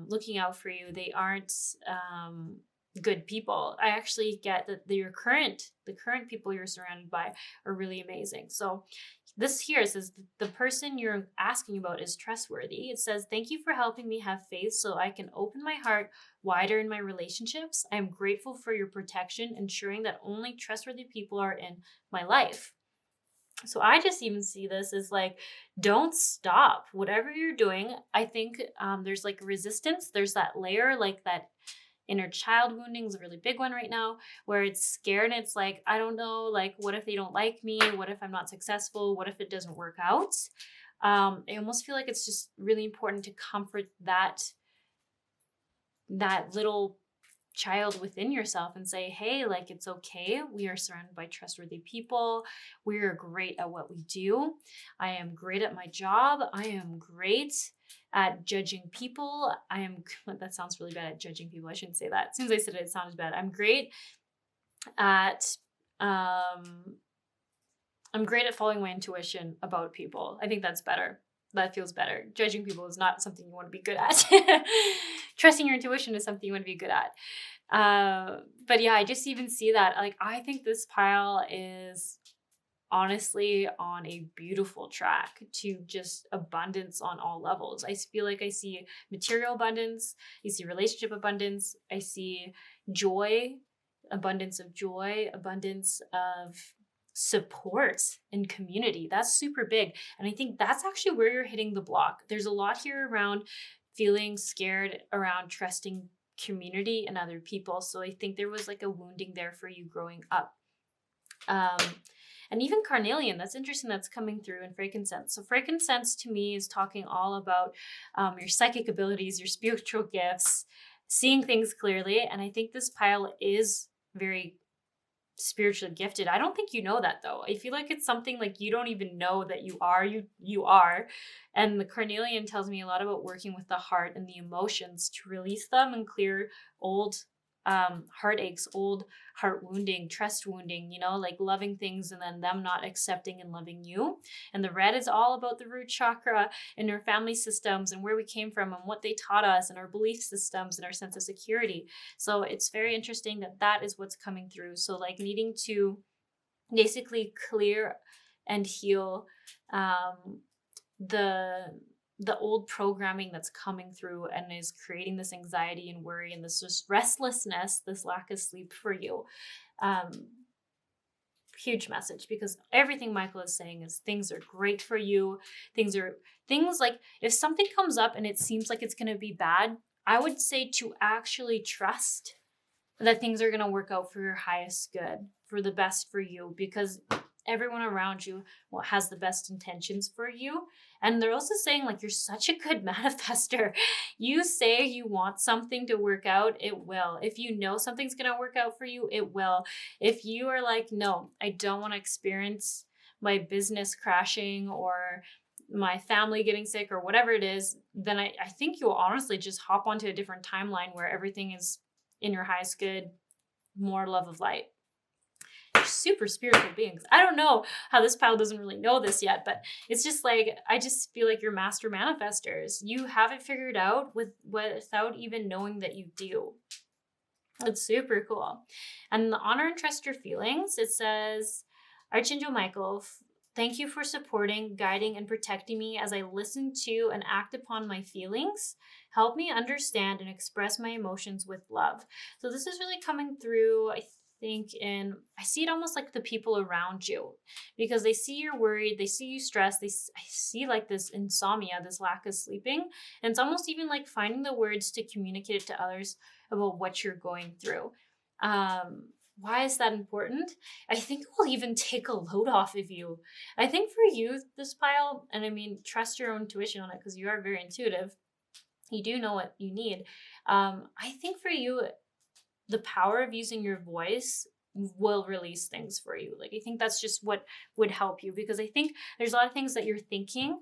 looking out for you. They aren't good people. I actually get that the current people you're surrounded by are really amazing. So this here says the person you're asking about is trustworthy. It says, thank you for helping me have faith so I can open my heart wider in my relationships. I am grateful for your protection, ensuring that only trustworthy people are in my life. So I just even see this as like, don't stop. Whatever you're doing, I think there's like resistance. There's that layer, like that inner child wounding is a really big one right now, where it's scared and it's like, I don't know, like, what if they don't like me? What if I'm not successful? What if it doesn't work out? I almost feel like it's just really important to comfort that little child within yourself and say, hey, like, it's okay. We are surrounded by trustworthy people. We are great at what we do. I am great at my job. I am great at judging people. That sounds really bad, at judging people. I shouldn't say that. As soon as I said it, it sounded bad. I'm great at following my intuition about people. I think that's better. That feels better. Judging people is not something you want to be good at. Trusting your intuition is something you want to be good at. But yeah, I just even see that. Like, I think this pile is honestly on a beautiful track to just abundance on all levels. I feel like I see material abundance, I see relationship abundance, I see joy, abundance of joy, abundance of support and community. That's super big. And I think that's actually where you're hitting the block. There's a lot here around feeling scared around trusting community and other people. So I think there was like a wounding there for you growing up. And even carnelian, that's interesting, that's coming through in frankincense. So frankincense to me is talking all about your psychic abilities, your spiritual gifts, seeing things clearly. And I think this pile is very spiritually gifted. I don't think you know that though. I feel like it's something like you don't even know that you are. And the carnelian tells me a lot about working with the heart and the emotions to release them and clear old heartaches, old heart wounding, trust wounding, like loving things and then them not accepting and loving you. And the red is all about the root chakra and our family systems and where we came from and what they taught us and our belief systems and our sense of security. So it's very interesting that is what's coming through. So like needing to basically clear and heal the old programming that's coming through and is creating this anxiety and worry and this just restlessness, this lack of sleep for you. Huge message, because everything Michael is saying is things are great for you. Things like if something comes up and it seems like it's going to be bad, I would say to actually trust that things are going to work out for your highest good, for the best for you, because everyone around you has the best intentions for you. And they're also saying like, you're such a good manifester. You say you want something to work out, it will. If you know something's going to work out for you, it will. If you are like, no, I don't want to experience my business crashing or my family getting sick or whatever it is, then I think you'll honestly just hop onto a different timeline where everything is in your highest good, more love of light. Super spiritual beings. I don't know how this pile doesn't really know this yet, but it's just like, I just feel like you're master manifestors. You have it figured out without even knowing that you do. It's super cool. And the honor and trust your feelings, it says, Archangel Michael, thank you for supporting, guiding, and protecting me as I listen to and act upon my feelings. Help me understand and express my emotions with love. So this is really coming through, I think, and I see it almost like the people around you, because they see you're worried, they see you stressed, I see like this insomnia, this lack of sleeping, and it's almost even like finding the words to communicate it to others about what you're going through. Why is that important? I think it will even take a load off of you. I think for you, this pile, and I mean, trust your own intuition on it because you are very intuitive. You do know what you need. I think for you, the power of using your voice will release things for you. Like, I think that's just what would help you, because I think there's a lot of things that you're thinking,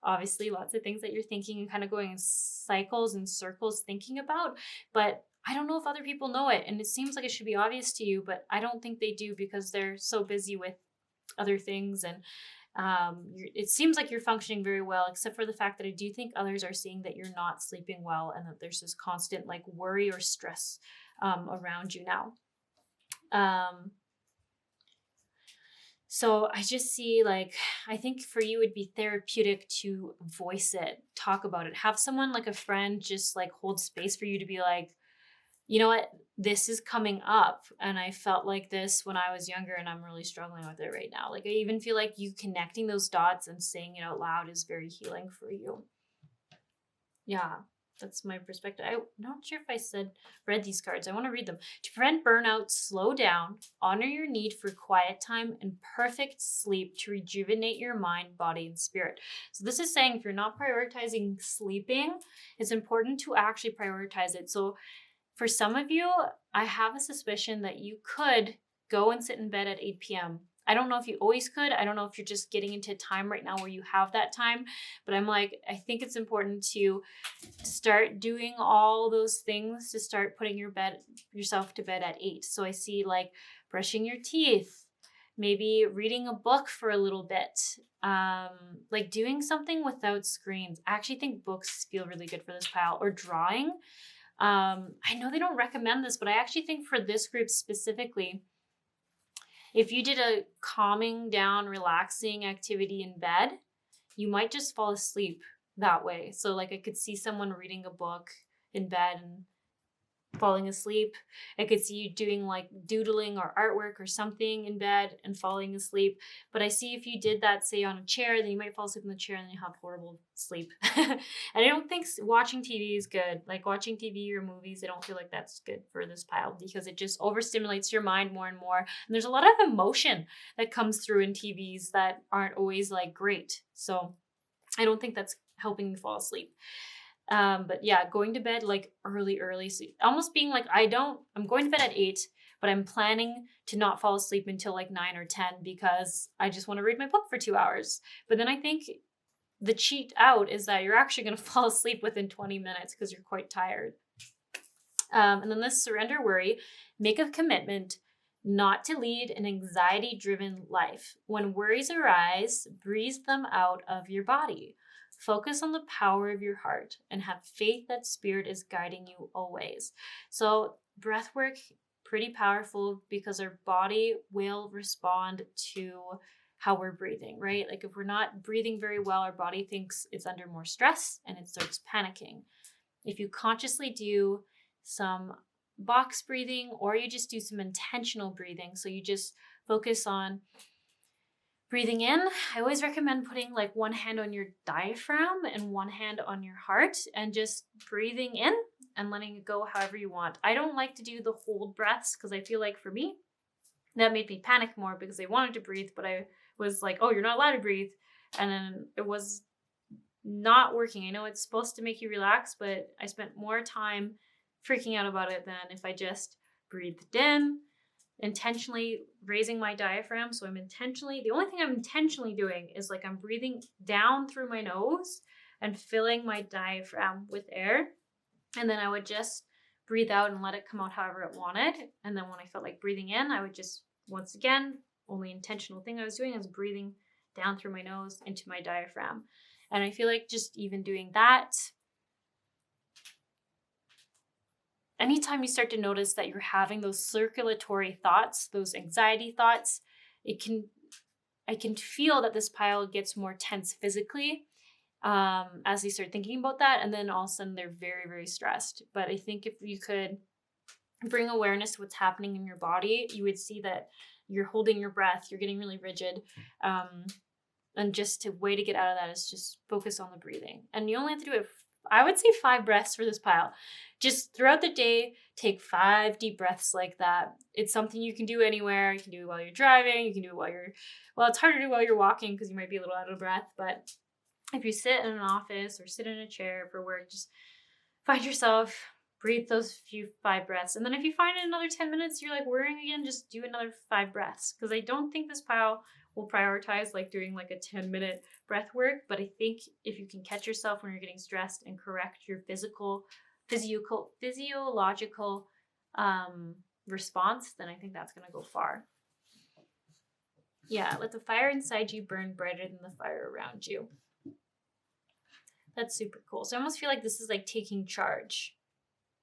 obviously lots of things that you're thinking and kind of going in cycles and circles thinking about, but I don't know if other people know it. And it seems like it should be obvious to you, but I don't think they do, because they're so busy with other things. And it seems like you're functioning very well, except for the fact that I do think others are seeing that you're not sleeping well, and that there's this constant like worry or stress around you now. So I just see, like, I think for you it'd be therapeutic to voice it, talk about it, have someone like a friend just like hold space for you to be like, you know what, this is coming up, and I felt like this when I was younger, and I'm really struggling with it right now. Like, I even feel like you connecting those dots and saying it out loud is very healing for you. Yeah, that's my perspective. I'm not sure if I read these cards. I want to read them. To prevent burnout, slow down, honor your need for quiet time and perfect sleep to rejuvenate your mind, body, and spirit. So this is saying if you're not prioritizing sleeping, it's important to actually prioritize it. So for some of you, I have a suspicion that you could go and sit in bed at 8 p.m. I don't know if you always could. I don't know if you're just getting into time right now where you have that time. But I'm like, I think it's important to start doing all those things, to start putting yourself to bed at 8. So I see like brushing your teeth, maybe reading a book for a little bit, like doing something without screens. I actually think books feel really good for this pile, or drawing. I know they don't recommend this, but I actually think for this group specifically, if you did a calming down, relaxing activity in bed, you might just fall asleep that way. So like I could see someone reading a book in bed and falling asleep. I could see you doing like doodling or artwork or something in bed and falling asleep. But I see if you did that, say on a chair, then you might fall asleep in the chair and then you have horrible sleep. And I don't think watching TV is good. Like watching TV or movies, I don't feel like that's good for this pile, because it just overstimulates your mind more and more. And there's a lot of emotion that comes through in TVs that aren't always like great. So I don't think that's helping you fall asleep. But yeah, going to bed like early, so almost being like, I'm going to bed at 8, but I'm planning to not fall asleep until like 9 or 10, because I just want to read my book for 2 hours. But then I think the cheat out is that you're actually going to fall asleep within 20 minutes because you're quite tired. And then this surrender worry, make a commitment not to lead an anxiety-driven life. When worries arise, breathe them out of your body. Focus on the power of your heart and have faith that spirit is guiding you always. So breath work, pretty powerful, because our body will respond to how we're breathing, right? Like if we're not breathing very well, our body thinks it's under more stress and it starts panicking. If you consciously do some box breathing, or you just do some intentional breathing, so you just focus on breathing in. I always recommend putting like one hand on your diaphragm and one hand on your heart and just breathing in and letting it go however you want. I don't like to do the hold breaths, because I feel like for me, that made me panic more, because I wanted to breathe, but I was like, oh, you're not allowed to breathe. And then it was not working. I know it's supposed to make you relax, but I spent more time freaking out about it than if I just breathed in, intentionally raising my diaphragm. So the only thing I'm intentionally doing is like I'm breathing down through my nose and filling my diaphragm with air. And then I would just breathe out and let it come out however it wanted. And then when I felt like breathing in, I would just, once again, only intentional thing I was doing is breathing down through my nose into my diaphragm. And I feel like just even doing that, anytime you start to notice that you're having those circulatory thoughts, those anxiety thoughts, I can feel that this pile gets more tense physically as they start thinking about that. And then all of a sudden they're very, very stressed. But I think if you could bring awareness to what's happening in your body, you would see that you're holding your breath, you're getting really rigid. And just a way to get out of that is just focus on the breathing. And you only have to do it, I would say 5 breaths for this pile. Just throughout the day, take 5 deep breaths like that. It's something you can do anywhere. You can do it while you're driving. You can do it it's harder to do while you're walking because you might be a little out of breath. But if you sit in an office or sit in a chair for work, just find yourself breathe those few 5 breaths. And then if you find in another 10 minutes, you're like worrying again, just do another 5 breaths. Because I don't think this pile will prioritize like doing like a 10-minute breath work. But I think if you can catch yourself when you're getting stressed and correct your physiological response, then I think that's going to go far. Yeah, let the fire inside you burn brighter than the fire around you. That's super cool. So I almost feel like this is like taking charge.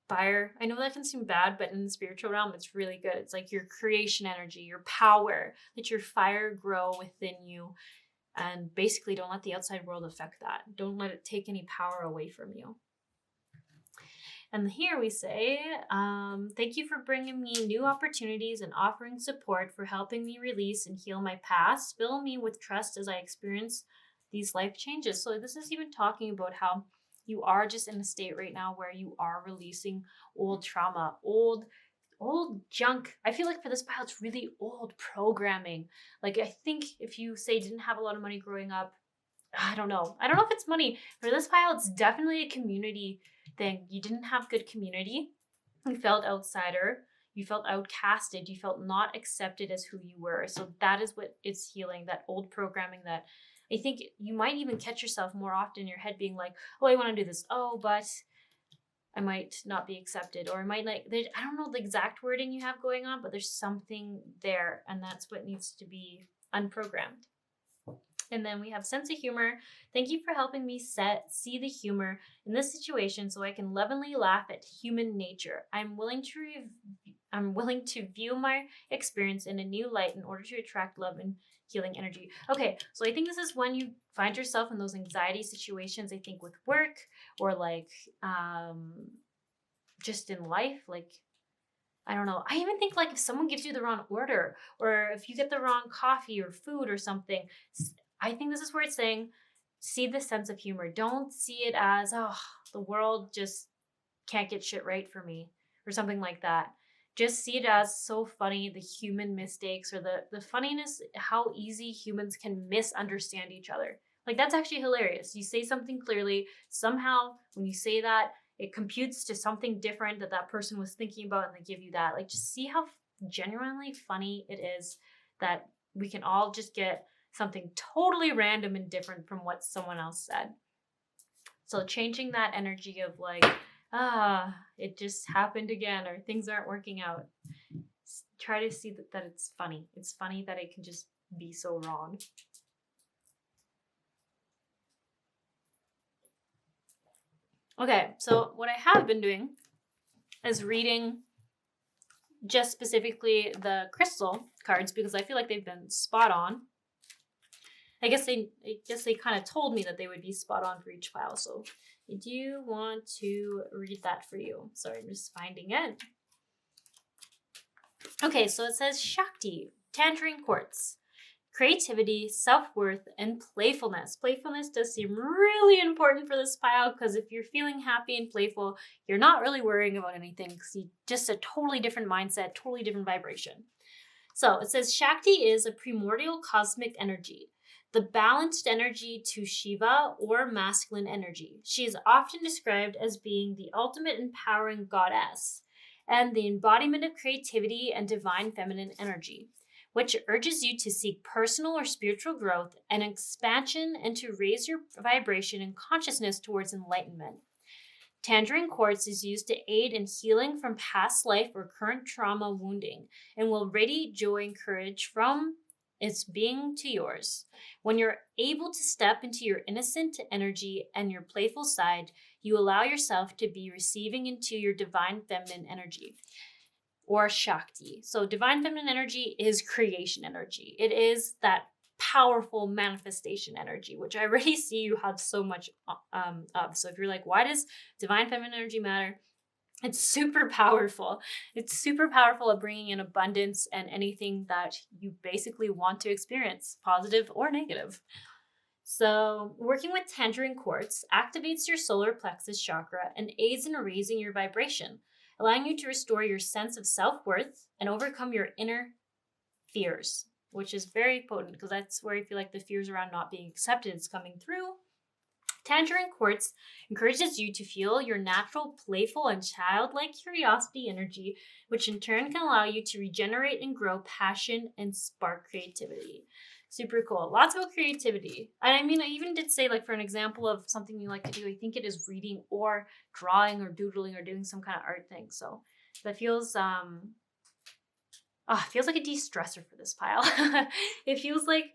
Fire, I know that can seem bad, but in the spiritual realm, it's really good. It's like your creation energy, your power. Let your fire grow within you. And basically, don't let the outside world affect that. Don't let it take any power away from you. And here we say, thank you for bringing me new opportunities and offering support, for helping me release and heal my past. Fill me with trust as I experience these life changes. So this is even talking about how you are just in a state right now where you are releasing old trauma, old junk. I feel like for this pile, it's really old programming. Like, I think if you say didn't have a lot of money growing up, I don't know if it's money. For this pile, it's definitely a community thing. You didn't have good community. You felt outsider. You felt outcasted. You felt not accepted as who you were. So that is what it's healing, that old programming that I think you might even catch yourself more often in your head being like, oh, I want to do this. Oh, but I might not be accepted. Or I might like, I don't know the exact wording you have going on, but there's something there. And that's what needs to be unprogrammed. And then we have sense of humor. Thank you for helping me see the humor in this situation so I can lovingly laugh at human nature. I'm willing to view my experience in a new light in order to attract love and healing energy. Okay, so I think this is when you find yourself in those anxiety situations, I think with work or like just in life, like, I don't know. I even think like if someone gives you the wrong order or if you get the wrong coffee or food or something, I think this is where it's saying, see the sense of humor. Don't see it as, oh, the world just can't get shit right for me or something like that. Just see it as so funny, the human mistakes or the funniness, how easy humans can misunderstand each other. Like, that's actually hilarious. You say something clearly, somehow when you say that, it computes to something different that person was thinking about, and they give you that. Like, just see how genuinely funny it is that we can all just get something totally random and different from what someone else said. So changing that energy of like, it just happened again, or things aren't working out. Try to see that it's funny. It's funny that it can just be so wrong. Okay, so what I have been doing is reading just specifically the crystal cards because I feel like they've been spot on. I guess they kind of told me that they would be spot on for each pile. So I do want to read that for you. Sorry, I'm just finding it. Okay, so it says Shakti, Tangerine Quartz. Creativity, self-worth, and playfulness. Playfulness does seem really important for this pile because if you're feeling happy and playful, you're not really worrying about anything because you just a totally different mindset, totally different vibration. So it says Shakti is a primordial cosmic energy, the balanced energy to Shiva or masculine energy. She is often described as being the ultimate empowering goddess and the embodiment of creativity and divine feminine energy, which urges you to seek personal or spiritual growth and expansion and to raise your vibration and consciousness towards enlightenment. Tangerine quartz is used to aid in healing from past life or current trauma wounding and will radiate joy and courage from its being to yours. When you're able to step into your innocent energy and your playful side, you allow yourself to be receiving into your divine feminine energy, or Shakti. So divine feminine energy is creation energy. It is that powerful manifestation energy, which I already see you have so much of. So if you're like, why does divine feminine energy matter? It's super powerful. It's super powerful at bringing in abundance and anything that you basically want to experience, positive or negative. So working with Tangerine Quartz activates your solar plexus chakra and aids in raising your vibration, allowing you to restore your sense of self-worth and overcome your inner fears, which is very potent because that's where I feel like the fears around not being accepted is coming through. Tangerine quartz encourages you to feel your natural, playful, and childlike curiosity energy, which in turn can allow you to regenerate and grow passion and spark creativity. Super cool. Lots about creativity. And I mean, I even did say, like, for an example of something you like to do, I think it is reading or drawing or doodling or doing some kind of art thing. So that feels feels like a de-stressor for this pile. It feels like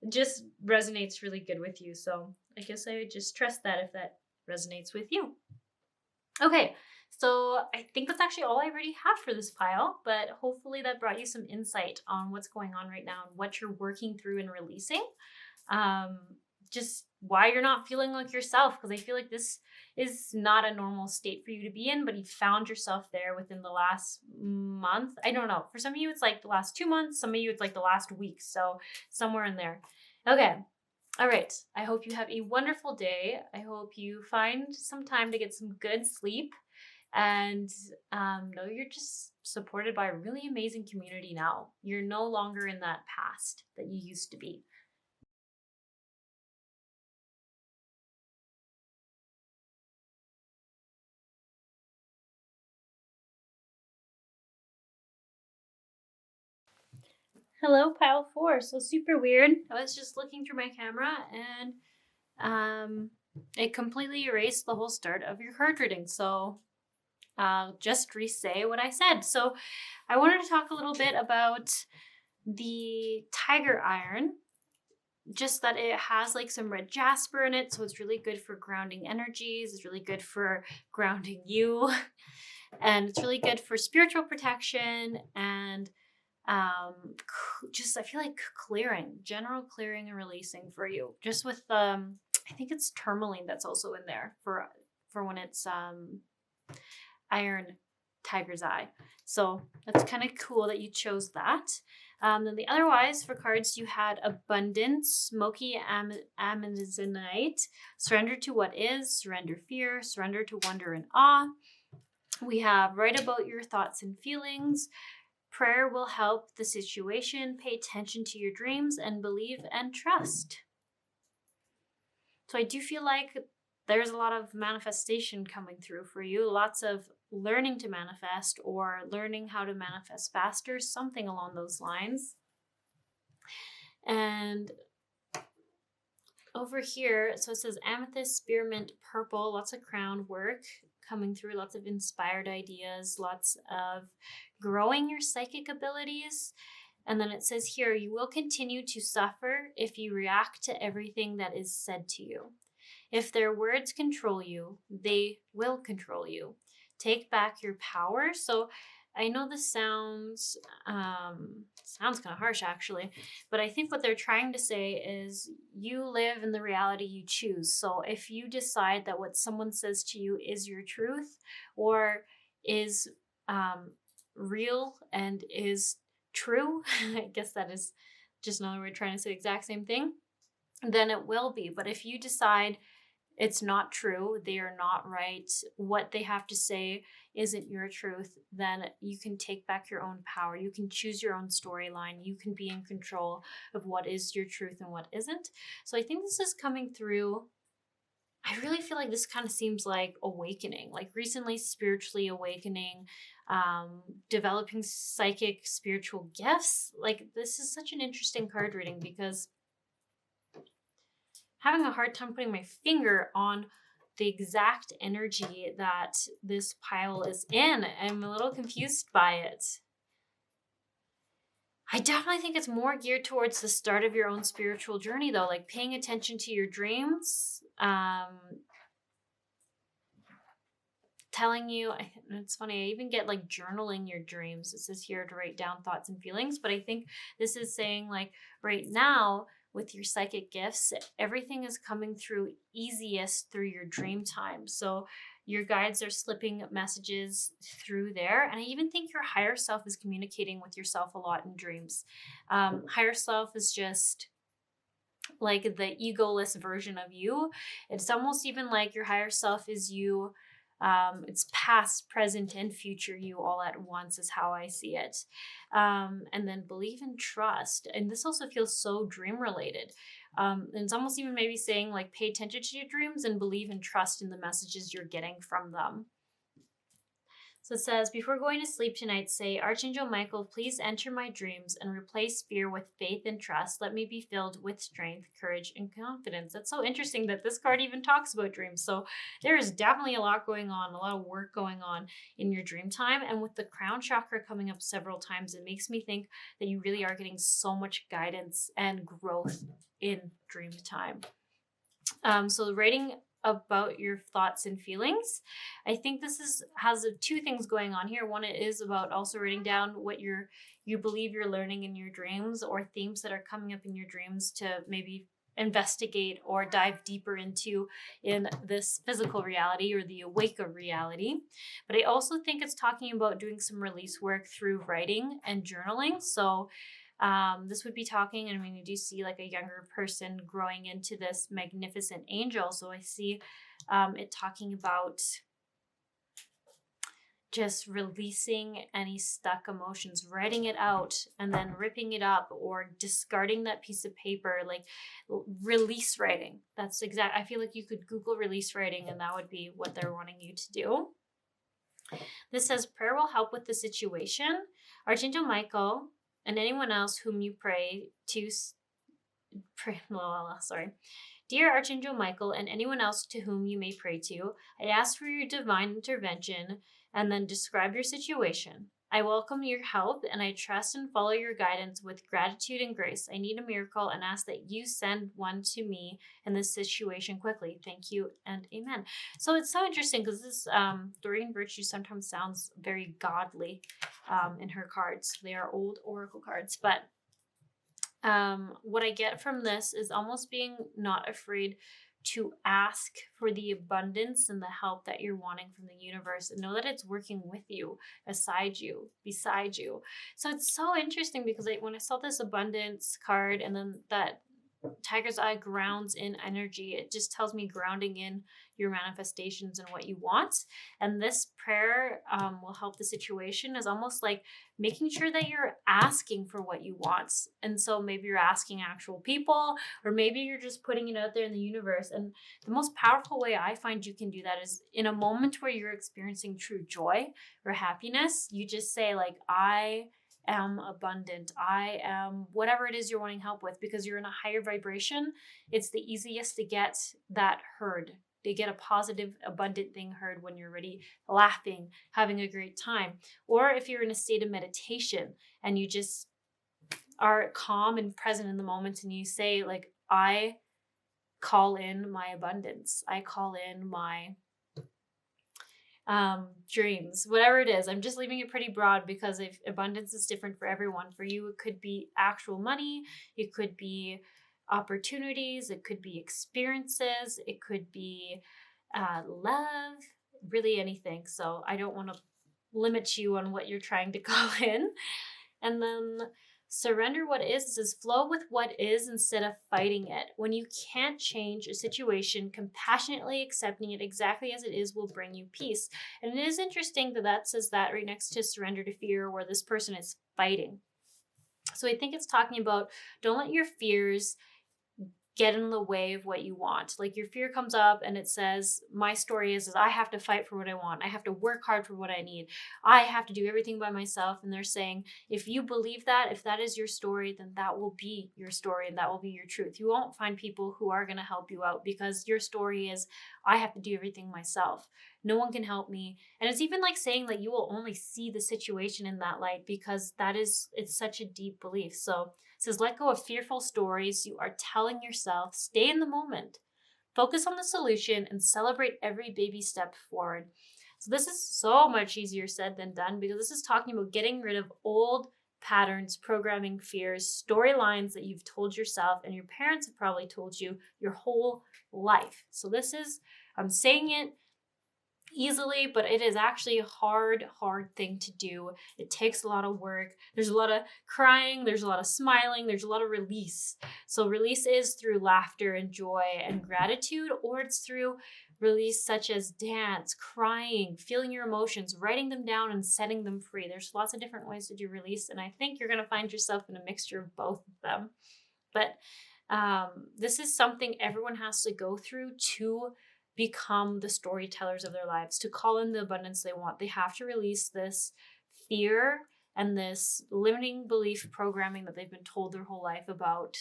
just resonates really good with you. So I guess I would just trust that if that resonates with you. Okay, so I think that's actually all I already have for this pile, but hopefully that brought you some insight on what's going on right now and what you're working through and releasing. Just why you're not feeling like yourself, because I feel like this is not a normal state for you to be in, but you found yourself there within the last month. I don't know. For some of you, it's like the last 2 months. Some of you, it's like the last week. So somewhere in there. Okay. All right. I hope you have a wonderful day. I hope you find some time to get some good sleep and know you're just supported by a really amazing community now. You're no longer in that past that you used to be. Hello, pile 4. So super weird. I was just looking through my camera and it completely erased the whole start of your card reading. So I'll just re-say what I said. So I wanted to talk a little bit about the tiger iron. Just that it has like some red jasper in it, so it's really good for grounding energies. It's really good for grounding you, and it's really good for spiritual protection and just I feel like general clearing and releasing for you. Just with I think it's tourmaline that's also in there for when it's iron tiger's eye. So that's kind of cool that you chose that. Then the otherwise for cards you had abundance, Smokey, Amonzinite, surrender to what is, surrender fear, surrender to wonder and awe. We have write about your thoughts and feelings. Prayer will help the situation. Pay attention to your dreams and believe and trust. So I do feel like there's a lot of manifestation coming through for you. Lots of learning to manifest or learning how to manifest faster, something along those lines. And over here, so it says amethyst, spearmint, purple, lots of crown work coming through, lots of inspired ideas, lots of growing your psychic abilities. And then it says here, you will continue to suffer if you react to everything that is said to you. If their words control you, they will control you. Take back your power. So I know this sounds kind of harsh actually, but I think what they're trying to say is you live in the reality you choose. So if you decide that what someone says to you is your truth or is real and is true, I guess that is just another way of trying to say the exact same thing, then it will be. But if you decide it's not true, they are not right, what they have to say isn't your truth, then you can take back your own power. You can choose your own storyline. You can be in control of what is your truth and what isn't. So I think this is coming through. I really feel like this kind of seems like awakening, like recently spiritually awakening, developing psychic spiritual gifts. Like this is such an interesting card reading because having a hard time putting my finger on the exact energy that this pile is in. I'm a little confused by it. I definitely think it's more geared towards the start of your own spiritual journey though, like paying attention to your dreams, telling you, it's funny, I even get like journaling your dreams. It says here to write down thoughts and feelings, but I think this is saying like right now, with your psychic gifts, everything is coming through easiest through your dream time. So your guides are slipping messages through there. And I even think your higher self is communicating with yourself a lot in dreams. Higher self is just like the egoless version of you. It's almost even like your higher self is you. It's past, present, and future you all at once is how I see it. And then believe and trust. And this also feels so dream related. And it's almost even maybe saying like, pay attention to your dreams and believe and trust in the messages you're getting from them. So it says, before going to sleep tonight, say, Archangel Michael, please enter my dreams and replace fear with faith and trust. Let me be filled with strength, courage, and confidence. That's so interesting that this card even talks about dreams. So there is definitely a lot going on, a lot of work going on in your dream time. And with the crown chakra coming up several times, it makes me think that you really are getting so much guidance and growth in dream time. So writing about your thoughts and feelings. I think this has two things going on here. One, it is about also writing down what you believe you're learning in your dreams, or themes that are coming up in your dreams to maybe investigate or dive deeper into in this physical reality or the awakened reality. But I also think it's talking about doing some release work through writing and journaling. So this would be talking, and I mean, you do see like a younger person growing into this magnificent angel. So I see it talking about just releasing any stuck emotions, writing it out, and then ripping it up or discarding that piece of paper, like release writing. That's exact. I feel like you could Google release writing, and that would be what they're wanting you to do. This says, prayer will help with the situation. Archangel Michael and anyone else whom you pray to, Dear Archangel Michael and anyone else to whom you may pray to, I ask for your divine intervention, and then describe your situation. I welcome your help, and I trust and follow your guidance with gratitude and grace. I need a miracle and ask that you send one to me in this situation quickly. Thank you and amen. So it's so interesting because this Doreen Virtue sometimes sounds very godly in her cards. They are old oracle cards, but what I get from this is almost being not afraid to ask for the abundance and the help that you're wanting from the universe, and know that it's working with you, beside you. So it's so interesting because when I saw this abundance card and then that tiger's eye grounds in energy, it just tells me grounding in your manifestations and what you want. And this prayer will help the situation, is almost like making sure that you're asking for what you want. And so maybe you're asking actual people, or maybe you're just putting it out there in the universe. And the most powerful way I find you can do that is in a moment where you're experiencing true joy or happiness, you just say like, I am abundant. I am whatever it is you're wanting help with, because you're in a higher vibration. It's the easiest to get that heard. To get a positive, abundant thing heard when you're already laughing, having a great time. Or if you're in a state of meditation and you just are calm and present in the moment, and you say like, I call in my abundance. I call in my dreams, whatever it is. I'm just leaving it pretty broad because if abundance is different for everyone. For you, it could be actual money, it could be opportunities, it could be experiences, it could be love, really anything. So I don't want to limit you on what you're trying to call in. And then surrender what is. It says flow with what is instead of fighting it. When you can't change a situation, compassionately accepting it exactly as it is will bring you peace. And it is interesting that says that right next to surrender to fear, where this person is fighting. So I think it's talking about, don't let your fears get in the way of what you want. Like your fear comes up and it says, my story is I have to fight for what I want. I have to work hard for what I need. I have to do everything by myself. And they're saying, if you believe that, if that is your story, then that will be your story and that will be your truth. You won't find people who are going to help you out, because your story is, I have to do everything myself. No one can help me. And it's even like saying that you will only see the situation in that light, because it's such a deep belief. So it says, let go of fearful stories you are telling yourself. Stay in the moment. Focus on the solution and celebrate every baby step forward. So this is so much easier said than done, because this is talking about getting rid of old patterns, programming, fears, storylines that you've told yourself and your parents have probably told you your whole life. So I'm saying it easily, but it is actually a hard thing to do. It takes a lot of work. There's a lot of crying, there's a lot of smiling, there's a lot of release. So release is through laughter and joy and gratitude, or it's through release such as dance, crying, feeling your emotions, writing them down and setting them free. There's lots of different ways to do release, and I think you're going to find yourself in a mixture of both of them. But This is something everyone has to go through to become the storytellers of their lives, to call in the abundance they want. They have to release this fear and this limiting belief programming that they've been told their whole life about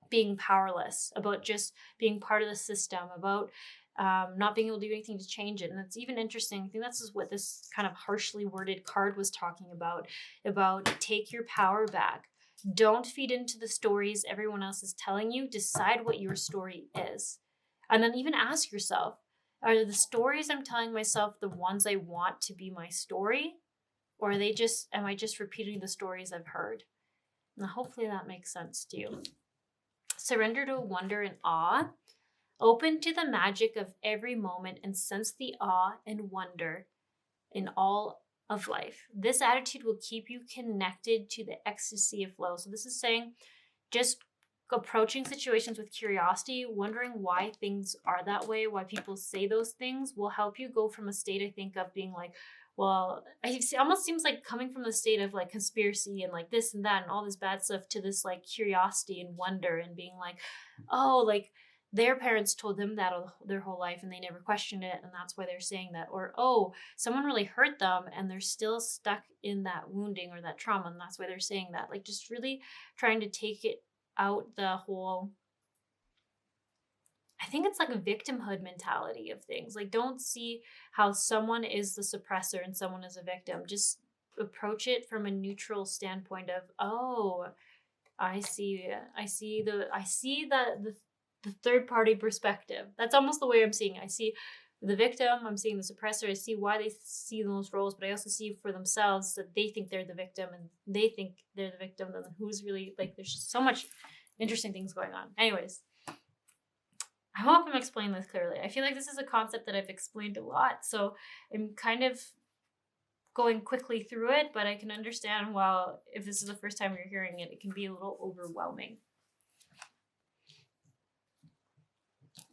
being powerless, about just being part of the system, about not being able to do anything to change it. And it's even interesting. I think that's what this kind of harshly worded card was talking about take your power back. Don't feed into the stories everyone else is telling you. Decide what your story is. And then even ask yourself, are the stories I'm telling myself the ones I want to be my story? Or are they just, am I just repeating the stories I've heard? And hopefully that makes sense to you. Surrender to wonder and awe. Open to the magic of every moment and sense the awe and wonder in all of life. This attitude will keep you connected to the ecstasy of flow. So this is saying just approaching situations with curiosity, wondering why things are that way, why people say those things, will help you go from a state, I think, of being like, well, it almost seems like coming from the state of like conspiracy and like this and that and all this bad stuff to this like curiosity and wonder and being like, oh, like their parents told them that their whole life and they never questioned it, and that's why they're saying that. Or, oh, someone really hurt them and they're still stuck in that wounding or that trauma, and that's why they're saying that. Like just really trying to take it out the whole, I think it's like a victimhood mentality of things. Like don't see how someone is the suppressor and someone is a victim. Just approach it from a neutral standpoint of, oh, I see the third party perspective. That's almost the way I'm seeing it. I see the victim, I'm seeing the suppressor, I see why they see those roles, but I also see for themselves that they think they're the victim and they think they're the victim, and who's really, like, there's just so much interesting things going on. Anyways, I hope I'm explaining this clearly. I feel like this is a concept that I've explained a lot, so I'm kind of going quickly through it, but I can understand, well, if this is the first time you're hearing it, it can be a little overwhelming.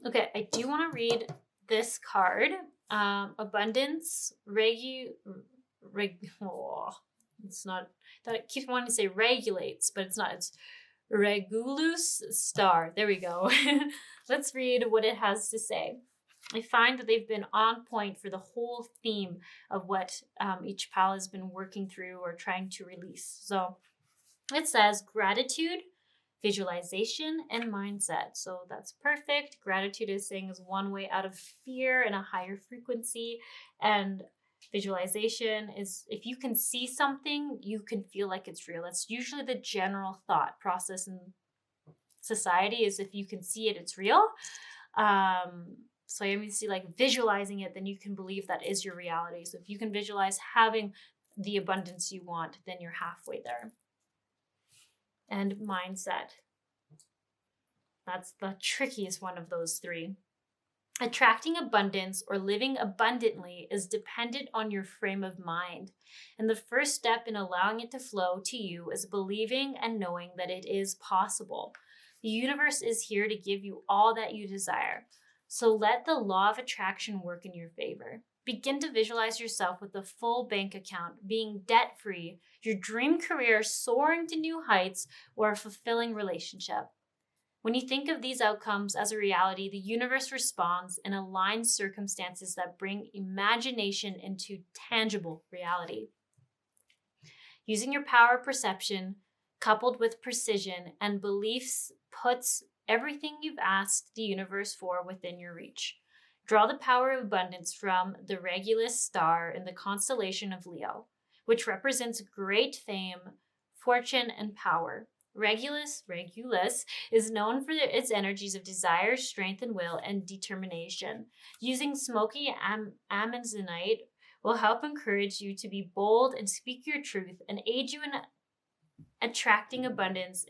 Okay, I do want to read this card. Abundance, it's not, that keeps wanting to say regulates, but it's not. It's Regulus Star. There we go. Let's read what it has to say. I find that they've been on point for the whole theme of what each pal has been working through or trying to release. So it says gratitude, visualization, and mindset. So that's perfect. Gratitude is saying is one way out of fear and a higher frequency. And visualization is if you can see something, you can feel like it's real. That's usually the general thought process in society, is if you can see it, it's real. So I mean, see, like visualizing it, then you can believe that is your reality. So if you can visualize having the abundance you want, then you're halfway there. And mindset. That's the trickiest one of those three. Attracting abundance or living abundantly is dependent on your frame of mind. And the first step in allowing it to flow to you is believing and knowing that it is possible. The universe is here to give you all that you desire. So let the law of attraction work in your favor. Begin to visualize yourself with a full bank account, being debt-free, your dream career soaring to new heights, or a fulfilling relationship. When you think of these outcomes as a reality, the universe responds and aligns circumstances that bring imagination into tangible reality. Using your power of perception, coupled with precision and beliefs, puts everything you've asked the universe for within your reach. Draw the power of abundance from the Regulus star in the constellation of Leo, which represents great fame, fortune, and power. Regulus is known for its energies of desire, strength, and will, and determination. Using Smokey Amonzinite will help encourage you to be bold and speak your truth and aid you in attracting abundance.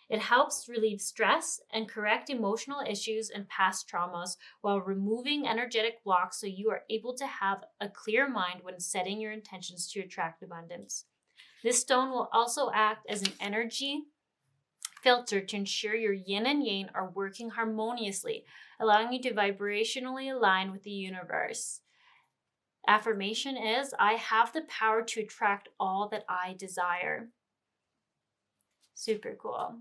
It helps relieve stress and correct emotional issues and past traumas while removing energetic blocks so you are able to have a clear mind when setting your intentions to attract abundance. This stone will also act as an energy filter to ensure your yin and yang are working harmoniously, allowing you to vibrationally align with the universe. Affirmation is, I have the power to attract all that I desire. Super cool.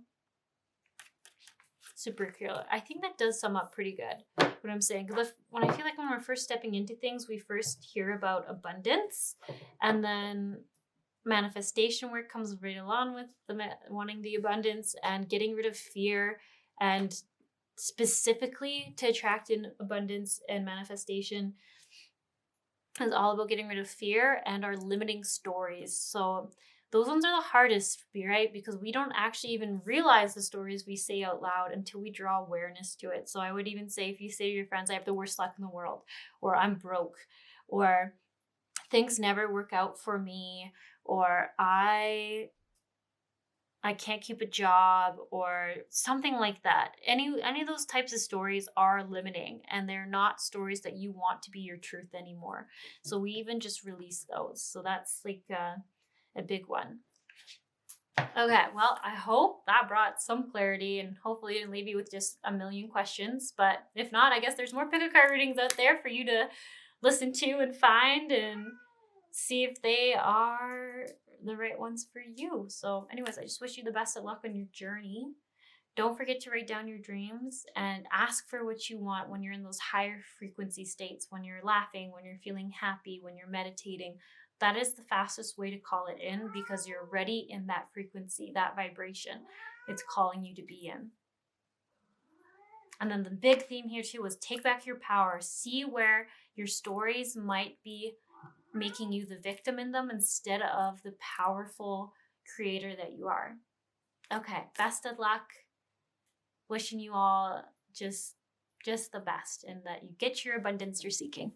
super clear. I think that does sum up pretty good what I'm saying. Because when I feel like when we're first stepping into things, we first hear about abundance, and then manifestation work comes right along with wanting the abundance and getting rid of fear, and specifically to attract in abundance and manifestation is all about getting rid of fear and our limiting stories. So those ones are the hardest to be, right? Because we don't actually even realize the stories we say out loud until we draw awareness to it. So I would even say, if you say to your friends, I have the worst luck in the world, or I'm broke, or things never work out for me, or I can't keep a job, or something like that. Any of those types of stories are limiting, and they're not stories that you want to be your truth anymore. So we even just release those. So that's like a big one. Okay, well, I hope that brought some clarity, and hopefully didn't leave you with just a million questions. But if not, I guess there's more pick a card readings out there for you to listen to and find and see if they are the right ones for you. So anyways, I just wish you the best of luck on your journey. Don't forget to write down your dreams and ask for what you want when you're in those higher frequency states, when you're laughing, when you're feeling happy, when you're meditating. That is the fastest way to call it in, because you're already in that frequency, that vibration it's calling you to be in. And then the big theme here too was take back your power. See where your stories might be making you the victim in them instead of the powerful creator that you are. Okay, best of luck. Wishing you all just the best, and that you get your abundance you're seeking.